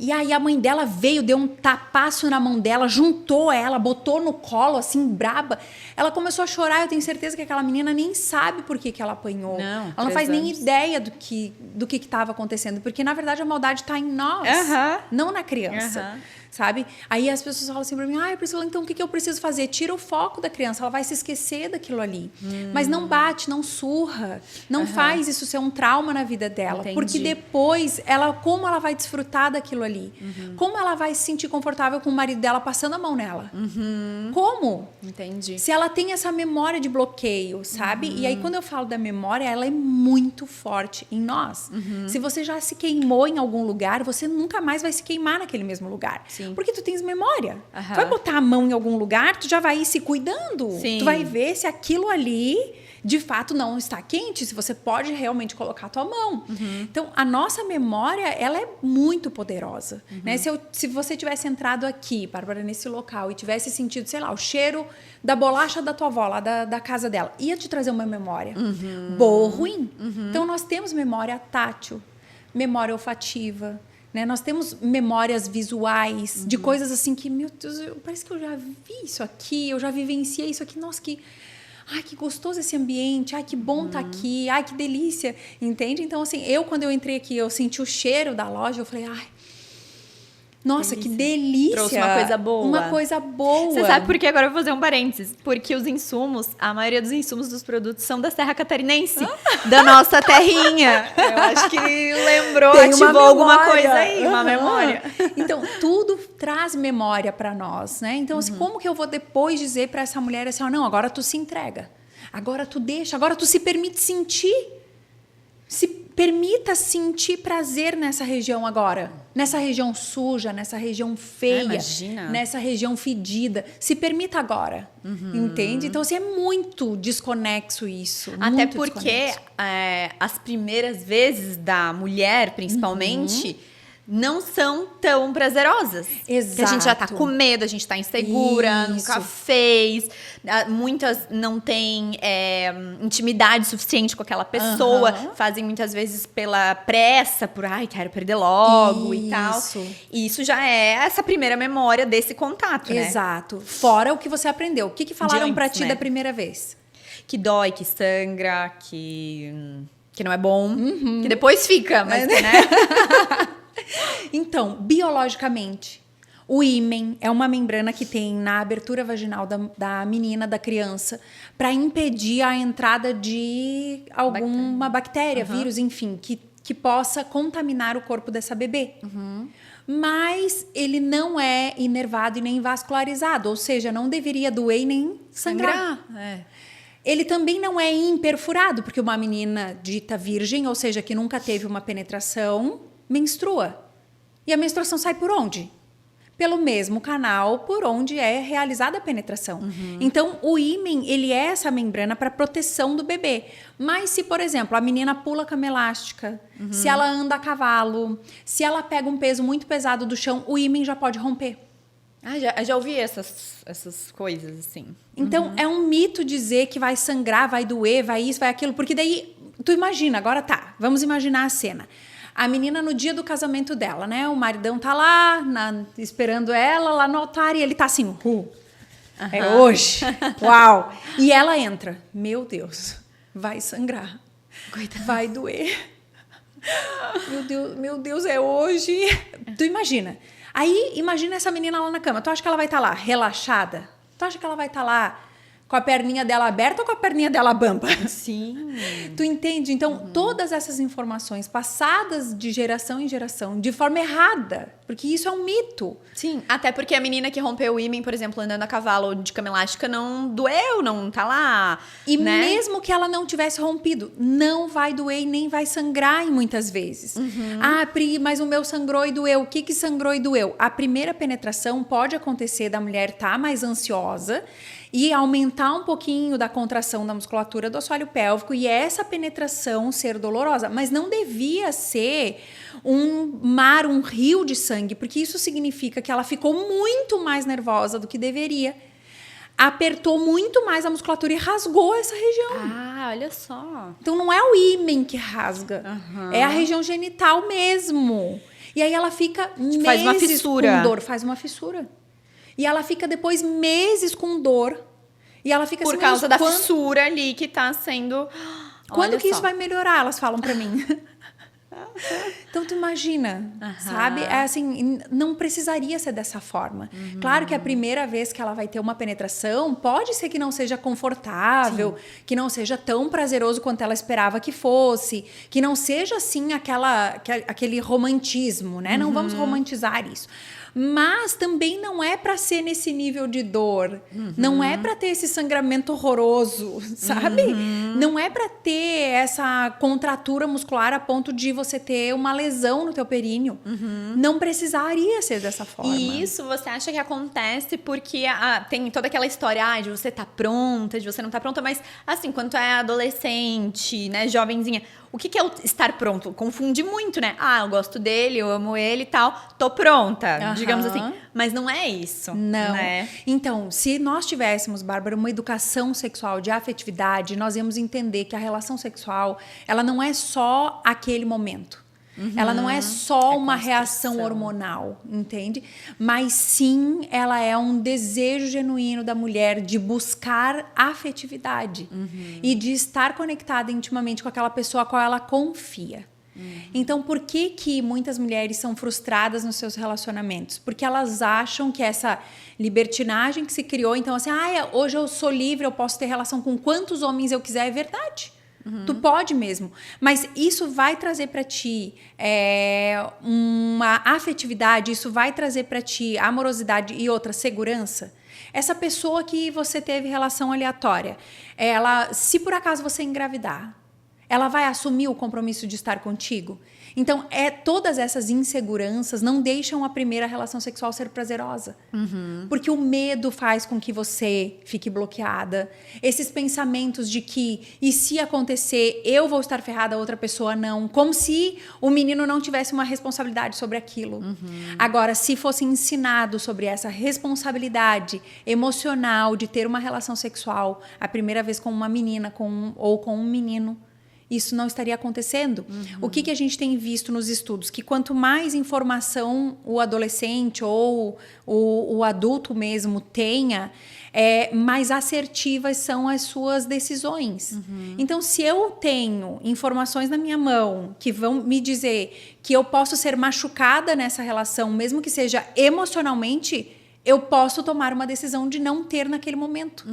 E aí a mãe dela veio, deu um tapaço na mão dela, juntou ela, botou no colo, assim, braba. Ela começou a chorar, eu tenho certeza que aquela menina nem sabe por que ela apanhou. Não, ela não faz nem ideia do que estava acontecendo, porque na verdade a maldade está em nós, não na criança. Sabe? Aí as pessoas falam assim pra mim, Priscila, então o que eu preciso fazer? Tira o foco da criança, ela vai se esquecer daquilo ali. Mas não bate, não surra, não faz isso ser um trauma na vida dela. Entendi. Porque depois, como ela vai desfrutar daquilo ali? Como ela vai se sentir confortável com o marido dela passando a mão nela? Como? Entendi. Se ela tem essa memória de bloqueio, sabe? E aí quando eu falo da memória, ela é muito forte em nós. Se você já se queimou em algum lugar, você nunca mais vai se queimar naquele mesmo lugar. Sim. Porque tu tens memória. Tu vai botar a mão em algum lugar, tu já vai ir se cuidando. Sim. Tu vai ver se aquilo ali, de fato, não está quente, se você pode realmente colocar a tua mão. Então, a nossa memória, ela é muito poderosa. Né? Se você tivesse entrado aqui, Bárbara, nesse local, e tivesse sentido, sei lá, o cheiro da bolacha da tua avó, lá da casa dela, ia te trazer uma memória. Boa ou ruim? Então, nós temos memória tátil, memória olfativa, né? Nós temos memórias visuais de coisas assim que, meu Deus, parece que eu já vi isso aqui, eu já vivenciei isso aqui, nossa, que gostoso esse ambiente, que bom tá aqui, que delícia, entende? Então, assim, quando eu entrei aqui, eu senti o cheiro da loja, eu falei, Nossa, que delícia! Trouxe uma coisa boa. Uma coisa boa. Você sabe por que? Agora eu vou fazer um parênteses. Porque os insumos, a maioria dos insumos dos produtos são da Serra Catarinense, da nossa terrinha. Eu acho que lembrou, Tem uma ativou alguma memória. coisa aí, uma memória. Então, tudo traz memória para nós, né? Então, assim, como que eu vou depois dizer para essa mulher assim, não, agora tu se entrega, agora tu deixa, agora tu se permite sentir, permita sentir prazer nessa região agora. Nessa região suja, nessa região feia, imagina. nessa região fedida. Se permita agora, entende? Então, assim, é muito desconexo isso. Até muito porque desconexo. as primeiras vezes da mulher, principalmente, não são tão prazerosas. Exato. Que a gente já tá com medo, a gente tá insegura, Isso. nunca fez. Muitas não têm intimidade suficiente com aquela pessoa. Fazem muitas vezes pela pressa, por quero perder logo e tal. E isso já é essa primeira memória desse contato, né? Exato. Fora o que você aprendeu. O que falaram antes, pra ti né? da primeira vez? Que dói, que sangra, que não é bom. Que depois fica, mas né? Então, biologicamente, o ímen é uma membrana que tem na abertura vaginal da menina, da criança, para impedir a entrada de alguma bactéria, vírus, enfim, que possa contaminar o corpo dessa bebê. Mas ele não é inervado e nem vascularizado, ou seja, não deveria doer e nem sangrar. Ele também não é imperfurado, porque uma menina dita virgem, ou seja, que nunca teve uma penetração, menstrua. E a menstruação sai por onde? Pelo mesmo canal por onde é realizada a penetração. Então, o ímen, ele é essa membrana para proteção do bebê. Mas se, por exemplo, a menina pula cama elástica, se ela anda a cavalo, se ela pega um peso muito pesado do chão, o ímen já pode romper. Já ouvi essas coisas, assim. Então, é um mito dizer que vai sangrar, vai doer, vai isso, vai aquilo. Porque daí, tu imagina, agora tá, vamos imaginar a cena. A menina no dia do casamento dela, né? O maridão tá lá, esperando ela lá no altar e ele tá assim, é hoje, uau. E ela entra, meu Deus, vai sangrar, coitada, vai doer. Meu Deus, é hoje. Tu imagina. Aí, imagina essa menina lá na cama. Tu acha que ela vai estar lá relaxada? Tu acha que ela vai estar lá com a perninha dela aberta ou com a perninha dela bamba? Sim. Tu entende? Então, todas essas informações passadas de geração em geração, de forma errada, porque isso é um mito. Sim, até porque a menina que rompeu o ímen, por exemplo, andando a cavalo ou de cama elástica, não doeu, não tá lá. E né? mesmo que ela não tivesse rompido, não vai doer e nem vai sangrar em muitas vezes. Pri, mas o meu sangrou e doeu. O que sangrou e doeu? A primeira penetração pode acontecer da mulher estar mais ansiosa e aumentar um pouquinho da contração da musculatura do assoalho pélvico e essa penetração ser dolorosa, mas não devia ser um rio de sangue, porque isso significa que ela ficou muito mais nervosa do que deveria, apertou muito mais a musculatura e rasgou essa região. Olha só. Então não é o ímen que rasga, é a região genital mesmo. E aí ela fica meses faz uma fissura. com dor, faz uma fissura. E ela fica depois meses com dor. E ela fica Por assim, causa da fissura ali que tá sendo... Quando Olha que só. isso vai melhorar? Elas falam pra mim. Então, tu imagina, sabe? É assim, não precisaria ser dessa forma. Claro que a primeira vez que ela vai ter uma penetração, pode ser que não seja confortável, que não seja tão prazeroso quanto ela esperava que fosse, que não seja, assim, aquele romantismo, né? Não vamos romantizar isso. Mas também não é para ser nesse nível de dor, não é para ter esse sangramento horroroso, sabe? Não é para ter essa contratura muscular a ponto de você ter uma lesão no teu períneo. Não precisaria ser dessa forma. E isso você acha que acontece porque tem toda aquela história de você tá pronta, de você não tá pronta, mas assim, quando tu é adolescente, né, jovenzinha, o que é o estar pronto? Confunde muito, né? Eu gosto dele, eu amo ele e tal, tô pronta, digamos assim. Mas não é isso. Não. Né? Então, se nós tivéssemos, Bárbara, uma educação sexual de afetividade, nós íamos entender que a relação sexual, ela não é só aquele momento. Ela não é só uma reação hormonal, entende? Mas sim, ela é um desejo genuíno da mulher de buscar afetividade e de estar conectada intimamente com aquela pessoa a qual ela confia. Então, por que muitas mulheres são frustradas nos seus relacionamentos? Porque elas acham que essa libertinagem que se criou, então assim, hoje eu sou livre, eu posso ter relação com quantos homens eu quiser, é verdade. Tu pode mesmo, mas isso vai trazer para ti uma afetividade, isso vai trazer para ti amorosidade e outra segurança. Essa pessoa que você teve relação aleatória, ela, se por acaso você engravidar, ela vai assumir o compromisso de estar contigo? Então, todas essas inseguranças não deixam a primeira relação sexual ser prazerosa. Porque o medo faz com que você fique bloqueada. Esses pensamentos de que, e se acontecer, eu vou estar ferrada, a outra pessoa não. Como se o menino não tivesse uma responsabilidade sobre aquilo. Agora, se fosse ensinado sobre essa responsabilidade emocional de ter uma relação sexual a primeira vez com uma menina ou com um menino, isso não estaria acontecendo. O que a gente tem visto nos estudos? Que quanto mais informação o adolescente ou o adulto mesmo tenha, mais assertivas são as suas decisões. Então, se eu tenho informações na minha mão que vão me dizer que eu posso ser machucada nessa relação, mesmo que seja emocionalmente, eu posso tomar uma decisão de não ter naquele momento.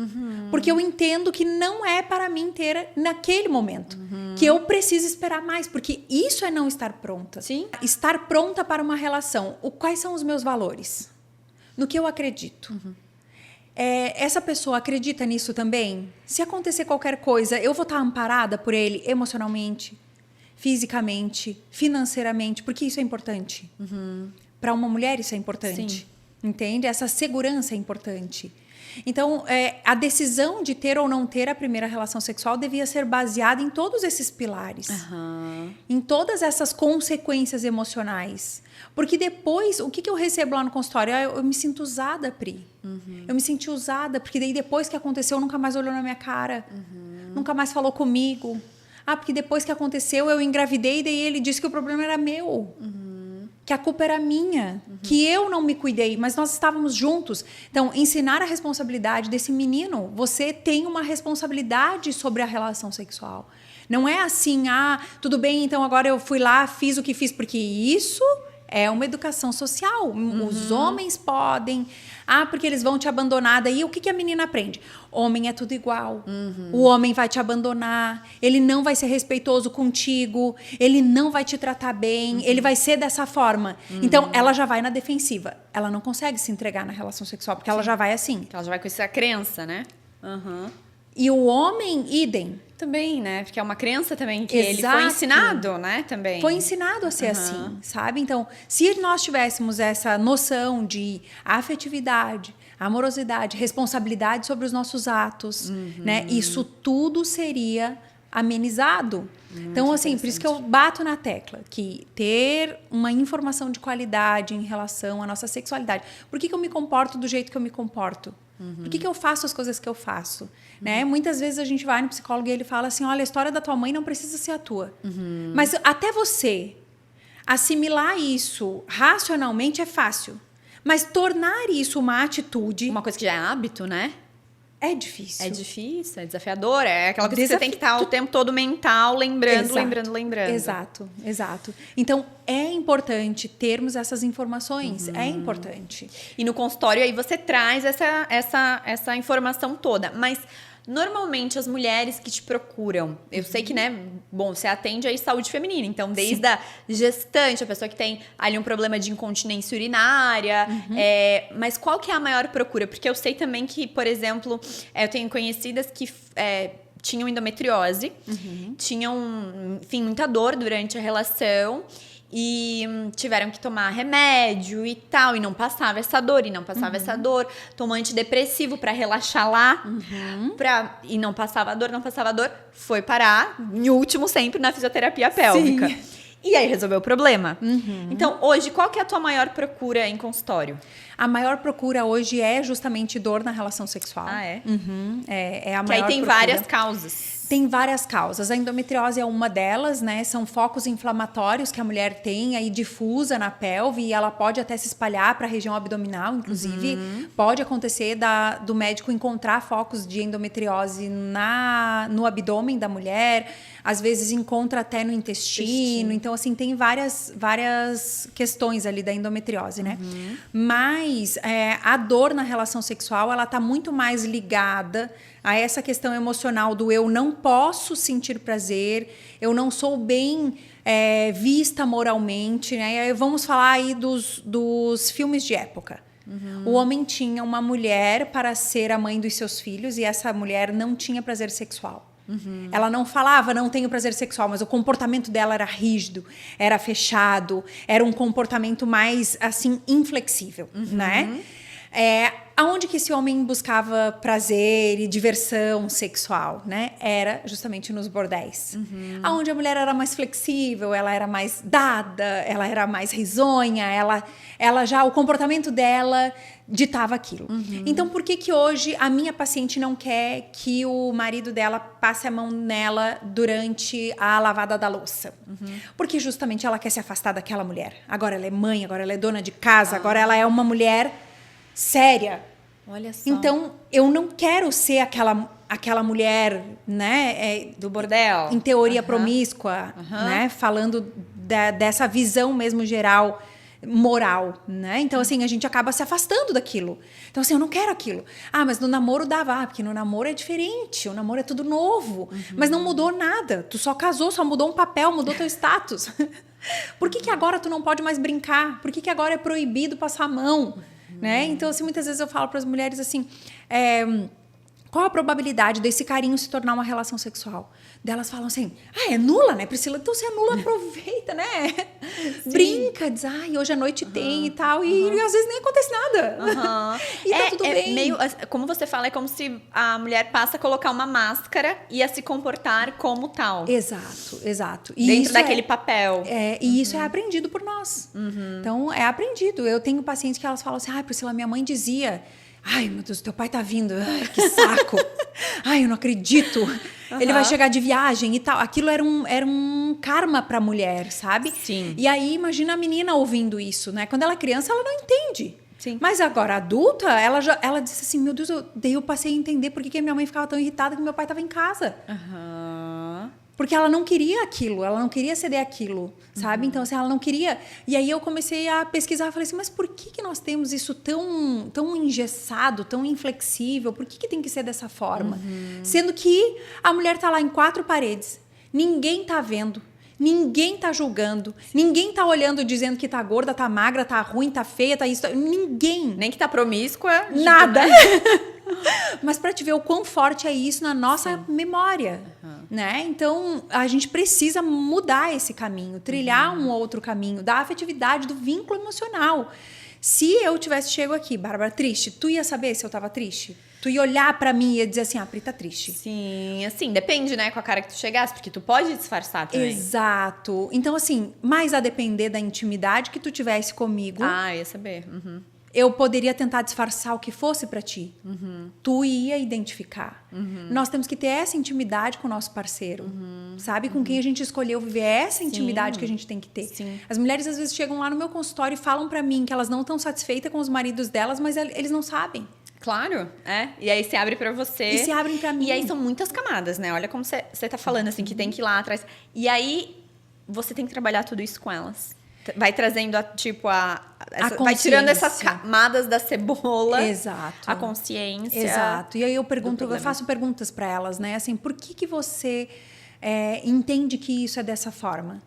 Porque eu entendo que não é para mim ter naquele momento. Que eu preciso esperar mais. Porque isso é não estar pronta. Sim. Estar pronta para uma relação. Quais são os meus valores? No que eu acredito. Essa pessoa acredita nisso também? Se acontecer qualquer coisa, eu vou estar amparada por ele emocionalmente, fisicamente, financeiramente. Porque isso é importante. Para uma mulher isso é importante. Sim. Entende? Essa segurança é importante. Então, a decisão de ter ou não ter a primeira relação sexual devia ser baseada em todos esses pilares. Em todas essas consequências emocionais. Porque depois, o que eu recebo lá no consultório? Eu me sinto usada, Pri. Eu me senti usada, porque daí depois que aconteceu, nunca mais olhou na minha cara. Nunca mais falou comigo. Porque depois que aconteceu, eu engravidei e daí ele disse que o problema era meu. Que a culpa era minha, que eu não me cuidei, mas nós estávamos juntos. Então, ensinar a responsabilidade desse menino, você tem uma responsabilidade sobre a relação sexual. Não é assim, tudo bem, então agora eu fui lá, fiz o que fiz, porque isso é uma educação social. Os homens podem, porque eles vão te abandonar. Daí, o que a menina aprende? Homem é tudo igual. O homem vai te abandonar, ele não vai ser respeitoso contigo, ele não vai te tratar bem, ele vai ser dessa forma. Então, ela já vai na defensiva. Ela não consegue se entregar na relação sexual, porque ela já vai assim. Ela já vai com essa crença, né? E o homem, idem. Também, né? Porque é uma crença também que Exato. ele foi ensinado, né? Também. Foi ensinado a ser assim, sabe? Então, se nós tivéssemos essa noção de afetividade, amorosidade, responsabilidade sobre os nossos atos, né? Isso tudo seria amenizado. Então, assim, por isso que eu bato na tecla que ter uma informação de qualidade em relação à nossa sexualidade. Por que eu me comporto do jeito que eu me comporto? Por que eu faço as coisas que eu faço? Né? Muitas vezes a gente vai no psicólogo e ele fala assim, olha, a história da tua mãe não precisa ser a tua. Mas até você assimilar isso racionalmente é fácil. Mas tornar isso uma atitude... Uma coisa que já é hábito, né? É difícil. É difícil, é desafiador. É aquela coisa que você tem que estar o tempo todo mental, lembrando. Exato. Então, é importante termos essas informações. É importante. E no consultório aí você traz essa informação toda. Mas normalmente as mulheres que te procuram, eu sei que, né, bom, você atende aí saúde feminina, então desde a gestante, a pessoa que tem ali um problema de incontinência urinária, mas qual que é a maior procura? Porque eu sei também que, por exemplo, eu tenho conhecidas que tinham endometriose, tinham, enfim, muita dor durante a relação e tiveram que tomar remédio e tal, e não passava essa dor, tomou antidepressivo pra relaxar lá, e não passava a dor, foi parar, em último sempre, na fisioterapia pélvica. Sim. E aí resolveu o problema. Então, hoje, qual que é a tua maior procura em consultório? A maior procura hoje é justamente dor na relação sexual. É? É a maior procura. Que aí tem várias causas. Tem várias causas. A endometriose é uma delas, né? São focos inflamatórios que a mulher tem aí difusa na pelve e ela pode até se espalhar para a região abdominal, inclusive. Pode acontecer do médico encontrar focos de endometriose no abdômen da mulher. Às vezes encontra até no intestino. Então, assim, tem várias questões ali da endometriose, né? Mas a dor na relação sexual, ela tá muito mais ligada a essa questão emocional do eu não posso sentir prazer, eu não sou bem vista moralmente, né? E aí vamos falar aí dos filmes de época. O homem tinha uma mulher para ser a mãe dos seus filhos e essa mulher não tinha prazer sexual. Ela não falava, não tenho prazer sexual, mas o comportamento dela era rígido, era fechado, era um comportamento mais, assim, inflexível, né? Aonde que esse homem buscava prazer e diversão sexual, né? Era justamente nos bordéis. Aonde a mulher era mais flexível, ela era mais dada, ela era mais risonha, o comportamento dela ditava aquilo. Então, por que hoje a minha paciente não quer que o marido dela passe a mão nela durante a lavada da louça? Porque justamente ela quer se afastar daquela mulher. Agora ela é mãe, agora ela é dona de casa, agora ela é uma mulher séria. Olha só. Então, eu não quero ser aquela mulher, né? Do bordel. Em teoria promíscua, né? Falando dessa visão mesmo geral, moral, né? Então, assim, a gente acaba se afastando daquilo. Então, assim, eu não quero aquilo. Mas no namoro dava. Porque no namoro é diferente. O namoro é tudo novo. Mas não mudou nada. Tu só casou, só mudou um papel, mudou teu status. Por que agora tu não pode mais brincar? Por que agora é proibido passar a mão? Né? Então, assim, muitas vezes eu falo para as mulheres assim, qual a probabilidade desse carinho se tornar uma relação sexual? Delas falam assim, é nula, né, Priscila? Então, se é nula, aproveita, né? Brinca, diz, hoje à noite tem e tal. E às vezes nem acontece nada. E tá tudo bem. Meio, como você fala, é como se a mulher passa a colocar uma máscara e a se comportar como tal. Exato. E dentro isso daquele papel. E isso é aprendido por nós. Então, é aprendido. Eu tenho pacientes que elas falam assim, Priscila, minha mãe dizia... Ai, meu Deus, teu pai tá vindo. Ai, que saco. Ai, eu não acredito. Ele vai chegar de viagem e tal. Aquilo era um karma pra mulher, sabe? Sim. E aí, imagina a menina ouvindo isso, né? Quando ela é criança, ela não entende. Sim. Mas agora, adulta, ela disse assim, meu Deus, daí eu passei a entender por que a minha mãe ficava tão irritada que meu pai tava em casa. Porque ela não queria aquilo, ela não queria ceder aquilo, sabe? Então, assim, ela não queria... E aí eu comecei a pesquisar, falei assim, mas por que nós temos isso tão engessado, tão inflexível? Por que tem que ser dessa forma? Sendo que a mulher tá lá em 4 paredes, ninguém tá vendo, ninguém tá julgando, ninguém tá olhando dizendo que tá gorda, tá magra, tá ruim, tá feia, tá isso... Ninguém. Nem que tá promíscua. Nada. Mas para te ver o quão forte é isso na nossa memória, né? Então, a gente precisa mudar esse caminho, trilhar um outro caminho, da afetividade, do vínculo emocional. Se eu tivesse chego aqui, Bárbara, triste, tu ia saber se eu tava triste? Tu ia olhar pra mim e ia dizer assim, Pri, tá triste. Sim, assim, depende, né, com a cara que tu chegasse, porque tu pode disfarçar também. Exato. Então, assim, mais a depender da intimidade que tu tivesse comigo... eu ia saber. Eu poderia tentar disfarçar o que fosse pra ti. Tu ia identificar. Nós temos que ter essa intimidade com o nosso parceiro. Sabe? Com quem a gente escolheu viver. Essa intimidade que a gente tem que ter. Sim. As mulheres, às vezes, chegam lá no meu consultório e falam pra mim que elas não estão satisfeitas com os maridos delas, mas eles não sabem. Claro, E aí se abre pra você. E se abrem pra mim. E aí são muitas camadas, né? Olha como você tá falando, assim, que tem que ir lá atrás. E aí, você tem que trabalhar tudo isso com elas. Vai trazendo, vai tirando essas camadas da cebola. Exato. A consciência. Exato. E aí eu faço perguntas para elas, né? Assim, por que você entende que isso é dessa forma?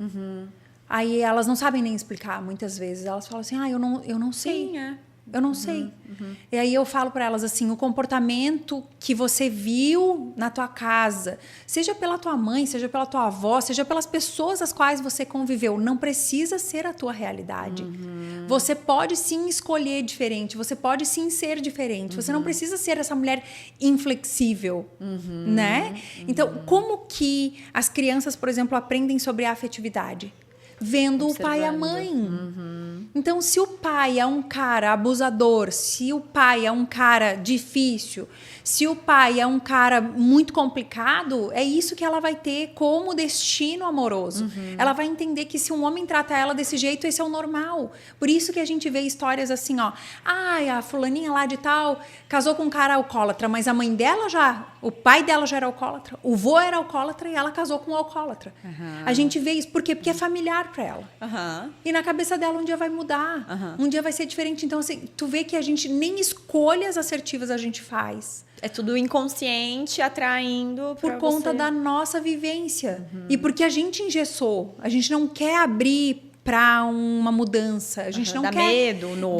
Aí elas não sabem nem explicar, muitas vezes. Elas falam assim, eu não sei. Sim, Eu não sei. E aí eu falo para elas assim, o comportamento que você viu na tua casa, seja pela tua mãe, seja pela tua avó, seja pelas pessoas às quais você conviveu, não precisa ser a tua realidade. Você pode sim escolher diferente, você pode sim ser diferente. Você não precisa ser essa mulher inflexível, né? Então, como que as crianças, por exemplo, aprendem sobre a afetividade? vendo o pai e a mãe. Então, se o pai é um cara abusador, se o pai é um cara difícil, se o pai é um cara muito complicado, é isso que ela vai ter como destino amoroso. Ela vai entender que se um homem trata ela desse jeito, esse é o normal. Por isso que a gente vê histórias assim, ó. Ai, a fulaninha lá de tal casou com um cara alcoólatra, mas a mãe dela o pai dela já era alcoólatra, o vô era alcoólatra e ela casou com um alcoólatra. A gente vê isso, por quê? Porque é familiar pra ela. E na cabeça dela um dia vai mudar, um dia vai ser diferente. Então, assim, tu vê que a gente nem escolhas assertivas a gente faz. É tudo inconsciente, atraindo por conta da nossa vivência. E porque a gente engessou, a gente não quer abrir para uma mudança. A gente não quer... Dá medo novo.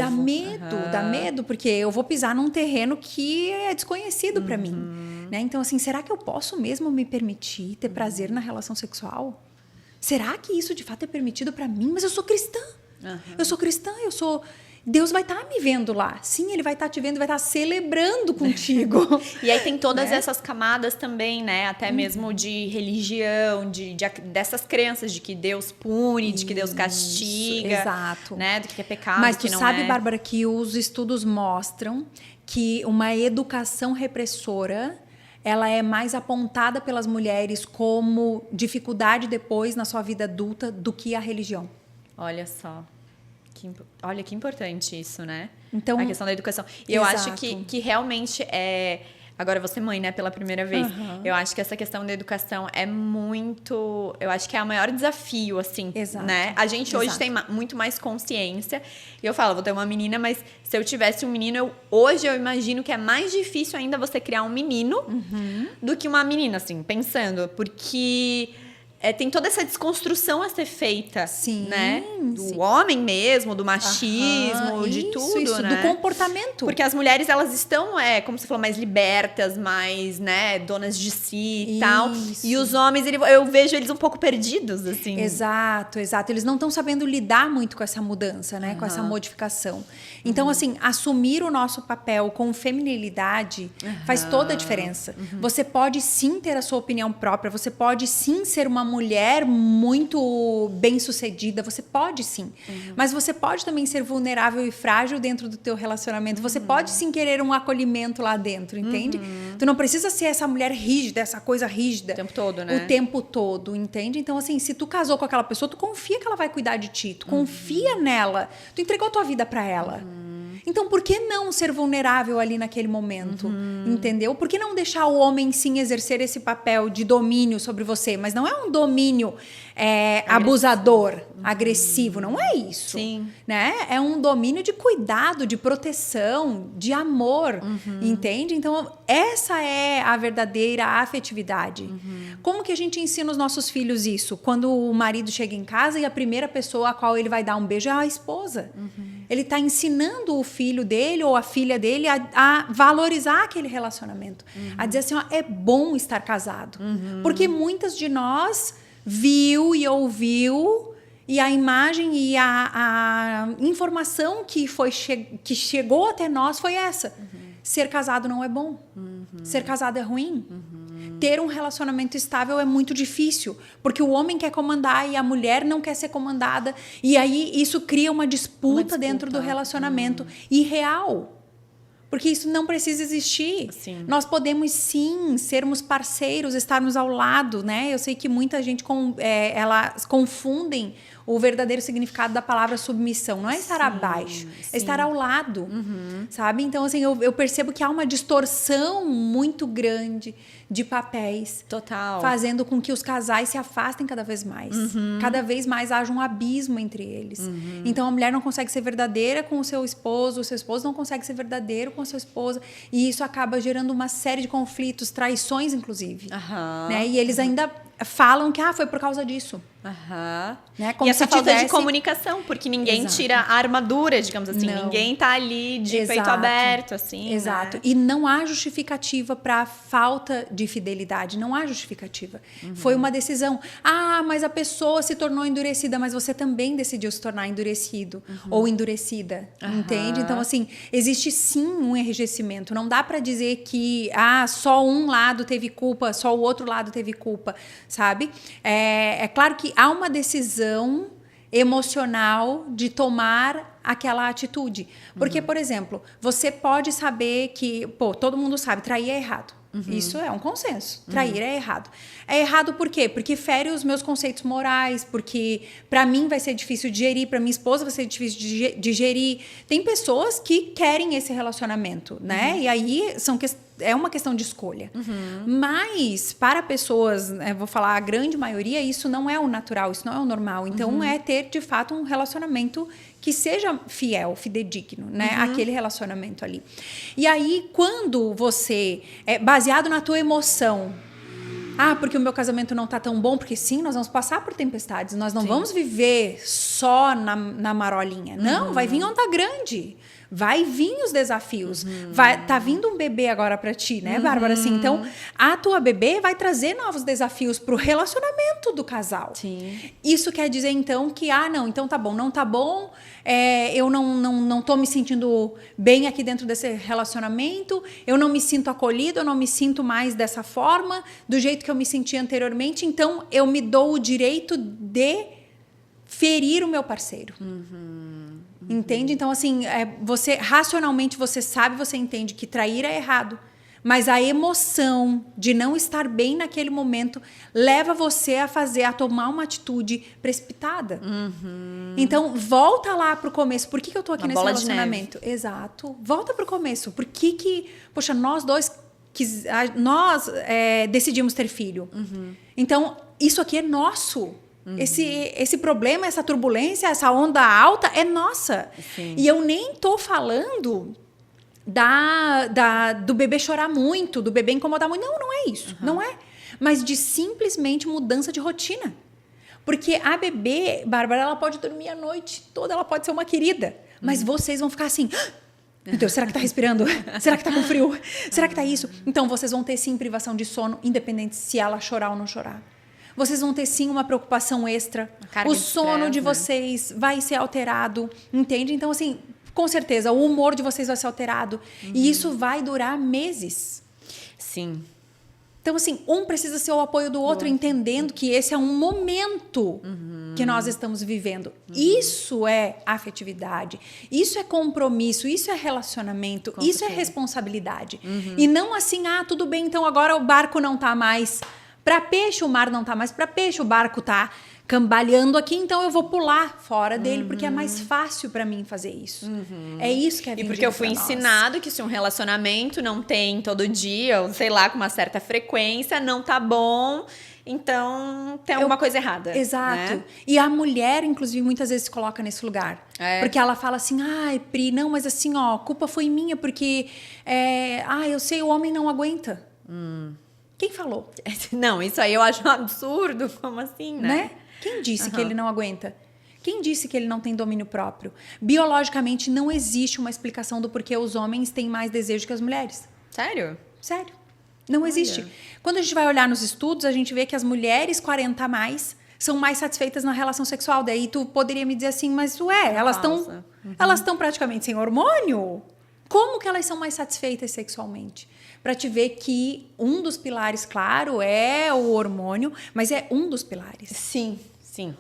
Dá medo, porque eu vou pisar num terreno que é desconhecido para mim. Né? Então, assim, será que eu posso mesmo me permitir ter prazer na relação sexual? Será que isso de fato é permitido para mim? Mas eu sou cristã. Eu sou cristã, Deus vai estar me vendo lá. Sim, Ele vai estar te vendo, vai estar celebrando contigo. E aí tem todas essas camadas também, né? Até mesmo de religião, dessas crenças de que Deus pune, de que Deus castiga. Exato. Né? Do que é pecado, mas que tu não sabe, é. Bárbara, que os estudos mostram que uma educação repressora, ela é mais apontada pelas mulheres como dificuldade depois na sua vida adulta do que a religião. Olha só. Olha que importante isso, né? Então, a questão da educação. E eu acho que realmente é... Agora, você mãe, né? Pela primeira vez. Eu acho que essa questão da educação é muito... Eu acho que é o maior desafio, assim, né? A gente hoje tem muito mais consciência. E eu falo, vou ter uma menina, mas se eu tivesse um menino, hoje eu imagino que é mais difícil ainda você criar um menino do que uma menina, assim, pensando. Porque... tem toda essa desconstrução a ser feita, né? Do homem mesmo, do machismo, de tudo, né? Do comportamento. Porque as mulheres, elas estão, como você falou, mais libertas, mais, né, donas de si e tal. E os homens, eu vejo eles um pouco perdidos, assim. Exato. Eles não estão sabendo lidar muito com essa mudança, né? Com essa modificação. Então, assim, assumir o nosso papel com feminilidade faz toda a diferença. Você pode sim ter a sua opinião própria, você pode sim ser uma mulher muito bem-sucedida, você pode sim. Mas você pode também ser vulnerável e frágil dentro do teu relacionamento. Você pode sim querer um acolhimento lá dentro, entende? Tu não precisa ser essa mulher rígida, essa coisa rígida. O tempo todo, né? O tempo todo, entende? Então, assim, se tu casou com aquela pessoa, tu confia que ela vai cuidar de ti. Tu confia nela. Tu entregou tua vida pra ela. Então, por que não ser vulnerável ali naquele momento? Entendeu? Por que não deixar o homem, sim, exercer esse papel de domínio sobre você? Mas não é um domínio abusador, agressivo. Não é isso. Sim. Né? É um domínio de cuidado, de proteção, de amor. Entende? Então, essa é a verdadeira afetividade. Como que a gente ensina os nossos filhos isso? Quando o marido chega em casa e a primeira pessoa a qual ele vai dar um beijo é a esposa. Ele está ensinando o filho dele ou a filha dele a valorizar aquele relacionamento. A dizer assim, ó, é bom estar casado. Porque muitas de nós viu e ouviu e a imagem e a informação que chegou até nós foi essa. Ser casado não é bom. Ser casado é ruim. Ter um relacionamento estável é muito difícil, porque o homem quer comandar e a mulher não quer ser comandada. E aí isso cria uma disputa dentro do relacionamento irreal. Porque isso não precisa existir. Sim. Nós podemos, sim, sermos parceiros, estarmos ao lado, né? Eu sei que muita gente elas confundem o verdadeiro significado da palavra submissão. Não é estar abaixo, é estar ao lado, sabe? Então, assim, eu percebo que há uma distorção muito grande de papéis. Total. Fazendo com que os casais se afastem cada vez mais. Cada vez mais haja um abismo entre eles. Então, a mulher não consegue ser verdadeira com o seu esposo não consegue ser verdadeiro com a sua esposa. E isso acaba gerando uma série de conflitos, traições, inclusive. Né? E eles ainda falam que foi por causa disso. Né? Como e essa se falta tivesse... de comunicação, porque ninguém tira a armadura, digamos assim. Não. Ninguém tá ali de peito aberto, assim. Exato. Né? E não há justificativa para a falta de fidelidade. Não há justificativa. Foi uma decisão. Mas a pessoa se tornou endurecida, mas você também decidiu se tornar endurecido ou endurecida. Entende? Então, assim, existe sim um enrijecimento. Não dá para dizer que só um lado teve culpa, só o outro lado teve culpa, sabe? É claro que há uma decisão emocional de tomar aquela atitude. Porque, por exemplo, você pode saber que, todo mundo sabe, trair é errado. Isso é um consenso. Trair é errado. É errado por quê? Porque fere os meus conceitos morais, porque para mim vai ser difícil digerir, para minha esposa vai ser difícil digerir. Tem pessoas que querem esse relacionamento, né? E aí é uma questão de escolha. Mas para pessoas, vou falar a grande maioria, isso não é o natural, isso não é o normal. Então é ter de fato um relacionamento que seja fiel, fidedigno, né? Aquele relacionamento ali. E aí, quando você baseado na tua emoção, porque o meu casamento não tá tão bom, porque sim, nós vamos passar por tempestades, nós não vamos viver só na marolinha. Não, vai vir onda grande. Vai vir os desafios. Tá vindo um bebê agora pra ti, né, Bárbara? Assim, então, a tua bebê vai trazer novos desafios pro relacionamento do casal. Sim. Isso quer dizer, então, que, não, então tá bom. Não tá bom, eu não tô me sentindo bem aqui dentro desse relacionamento, eu não me sinto acolhido, eu não me sinto mais dessa forma, do jeito que eu me sentia anteriormente, então eu me dou o direito de ferir o meu parceiro. Entende? Então, assim, você racionalmente você sabe, você entende que trair é errado, mas a emoção de não estar bem naquele momento leva você a tomar uma atitude precipitada. Então, volta lá pro começo. Por que eu tô aqui nesse relacionamento? Exato. Volta pro começo. Por que poxa, nós dois decidimos ter filho. Então, isso aqui é nosso. Esse problema, essa turbulência, essa onda alta é nossa. Sim. E eu nem tô falando do bebê chorar muito, do bebê incomodar muito. Não é isso. Não é. Mas de simplesmente mudança de rotina. Porque a bebê, Bárbara, ela pode dormir a noite toda, ela pode ser uma querida. Mas vocês vão ficar assim... Meu Deus, será que tá respirando? Será que tá com frio? Será que tá isso? Então, vocês vão ter sim privação de sono, independente se ela chorar ou não chorar. Vocês vão ter sim uma preocupação extra. O sono de vocês vai ser alterado, entende? Então, assim, com certeza, o humor de vocês vai ser alterado. E isso vai durar meses. Sim. Então, assim, um precisa ser o apoio do outro, entendendo que esse é um momento que nós estamos vivendo. Isso é afetividade, isso é compromisso, isso é relacionamento, isso é responsabilidade. E não assim, tudo bem, então agora o barco não tá mais... Para peixe, o mar não tá mais para peixe, o barco tá cambaleando aqui, então eu vou pular fora dele, porque é mais fácil para mim fazer isso. É isso que é vendido. E porque eu fui ensinado que se um relacionamento não tem todo dia, ou sei lá, com uma certa frequência, não tá bom, então tem alguma coisa errada. Exato. Né? E a mulher, inclusive, muitas vezes se coloca nesse lugar. Porque ela fala assim, Pri, não, mas assim, a culpa foi minha, porque, eu sei, o homem não aguenta. Quem falou? Não, isso aí eu acho um absurdo. Como assim, né? Quem disse que ele não aguenta? Quem disse que ele não tem domínio próprio? Biologicamente, não existe uma explicação do porquê os homens têm mais desejo que as mulheres. Sério? Sério. Não existe. Quando a gente vai olhar nos estudos, a gente vê que as mulheres 40 a mais são mais satisfeitas na relação sexual. Daí tu poderia me dizer assim, mas elas estão praticamente sem hormônio? Como que elas são mais satisfeitas sexualmente? Para te ver que um dos pilares, claro, é o hormônio, mas é um dos pilares. Sim.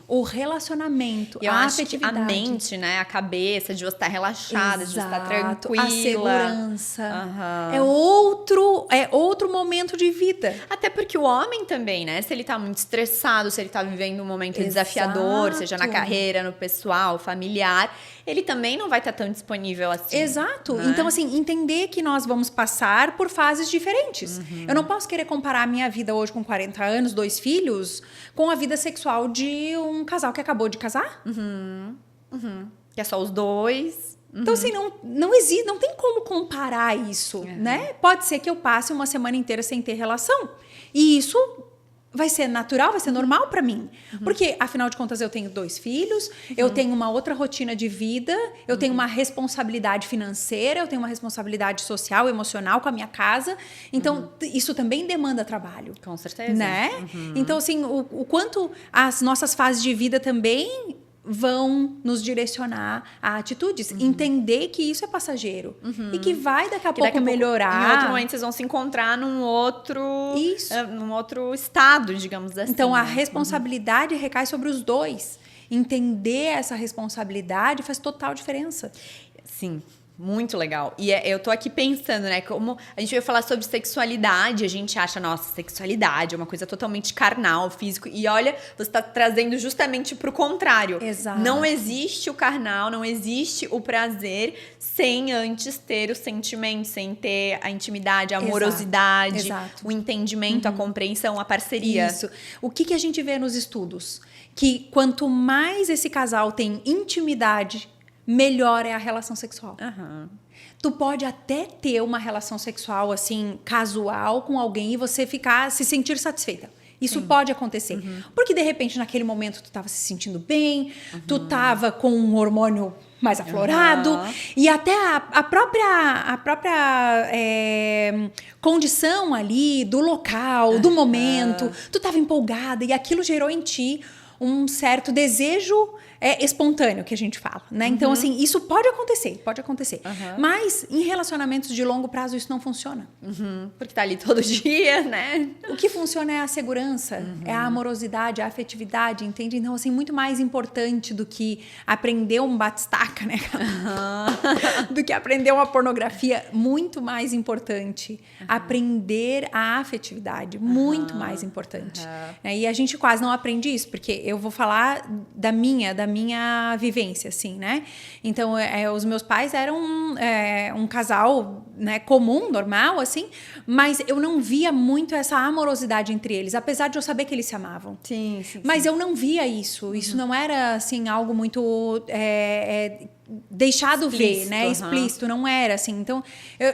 O relacionamento, a afetividade. A mente, né? A cabeça, de você estar relaxada, de você estar tranquila. A segurança. É outro momento de vida. Até porque o homem também, né? Se ele tá muito estressado, se ele tá vivendo um momento desafiador, seja na carreira, no pessoal, familiar, ele também não vai estar tão disponível assim. Exato. Né? Então, assim, entender que nós vamos passar por fases diferentes. Eu não posso querer comparar a minha vida hoje com 40 anos, 2 filhos, com a vida sexual de um casal que acabou de casar. Que é só os dois. Então, assim, não existe, não tem como comparar isso, né? Pode ser que eu passe uma semana inteira sem ter relação. E isso vai ser natural, vai ser normal para mim. Porque, afinal de contas, eu tenho 2 filhos, eu tenho uma outra rotina de vida, eu tenho uma responsabilidade financeira, eu tenho uma responsabilidade social, emocional com a minha casa. Então, isso também demanda trabalho. Com certeza. Né? Então, assim, o quanto as nossas fases de vida também vão nos direcionar a atitudes. Entender que isso é passageiro. E que vai daqui a pouco melhorar. Em outro momento vocês vão se encontrar num outro estado, digamos assim. Então a responsabilidade recai sobre os dois. entender essa responsabilidade faz total diferença. Sim. Muito legal. E eu tô aqui pensando, né? Como a gente veio falar sobre sexualidade, a gente acha, nossa, sexualidade é uma coisa totalmente carnal, físico. E olha, você tá trazendo justamente pro contrário. Exato. Não existe o carnal, não existe o prazer sem antes ter o sentimento, sem ter a intimidade, a amorosidade, Exato. o entendimento, a compreensão, a parceria. Isso. O que a gente vê nos estudos? Que quanto mais esse casal tem intimidade, melhor é a relação sexual. Uhum. Tu pode até ter uma relação sexual, assim, casual com alguém e você se sentir satisfeita. Isso pode acontecer. Porque, de repente, naquele momento, tu tava se sentindo bem, tu tava com um hormônio mais aflorado, e até a própria condição ali do local, do momento, tu tava empolgada e aquilo gerou em ti um certo desejo espontâneo, que a gente fala, né? Então, assim, isso pode acontecer. Mas, em relacionamentos de longo prazo, isso não funciona. Porque tá ali todo dia, né? O que funciona é a segurança, é a amorosidade, a afetividade, entende? Então, assim, muito mais importante do que aprender um batistaca, né? Do que aprender uma pornografia, muito mais importante. Aprender a afetividade, muito mais importante. E a gente quase não aprende isso, porque eu vou falar da minha vivência, assim, né? Então, os meus pais eram um casal, né, comum, normal, assim, mas eu não via muito essa amorosidade entre eles, apesar de eu saber que eles se amavam. Sim. Mas eu não via isso. Isso não era, assim, algo muito deixado explícito, ver, né? Explícito, não era, assim. Então,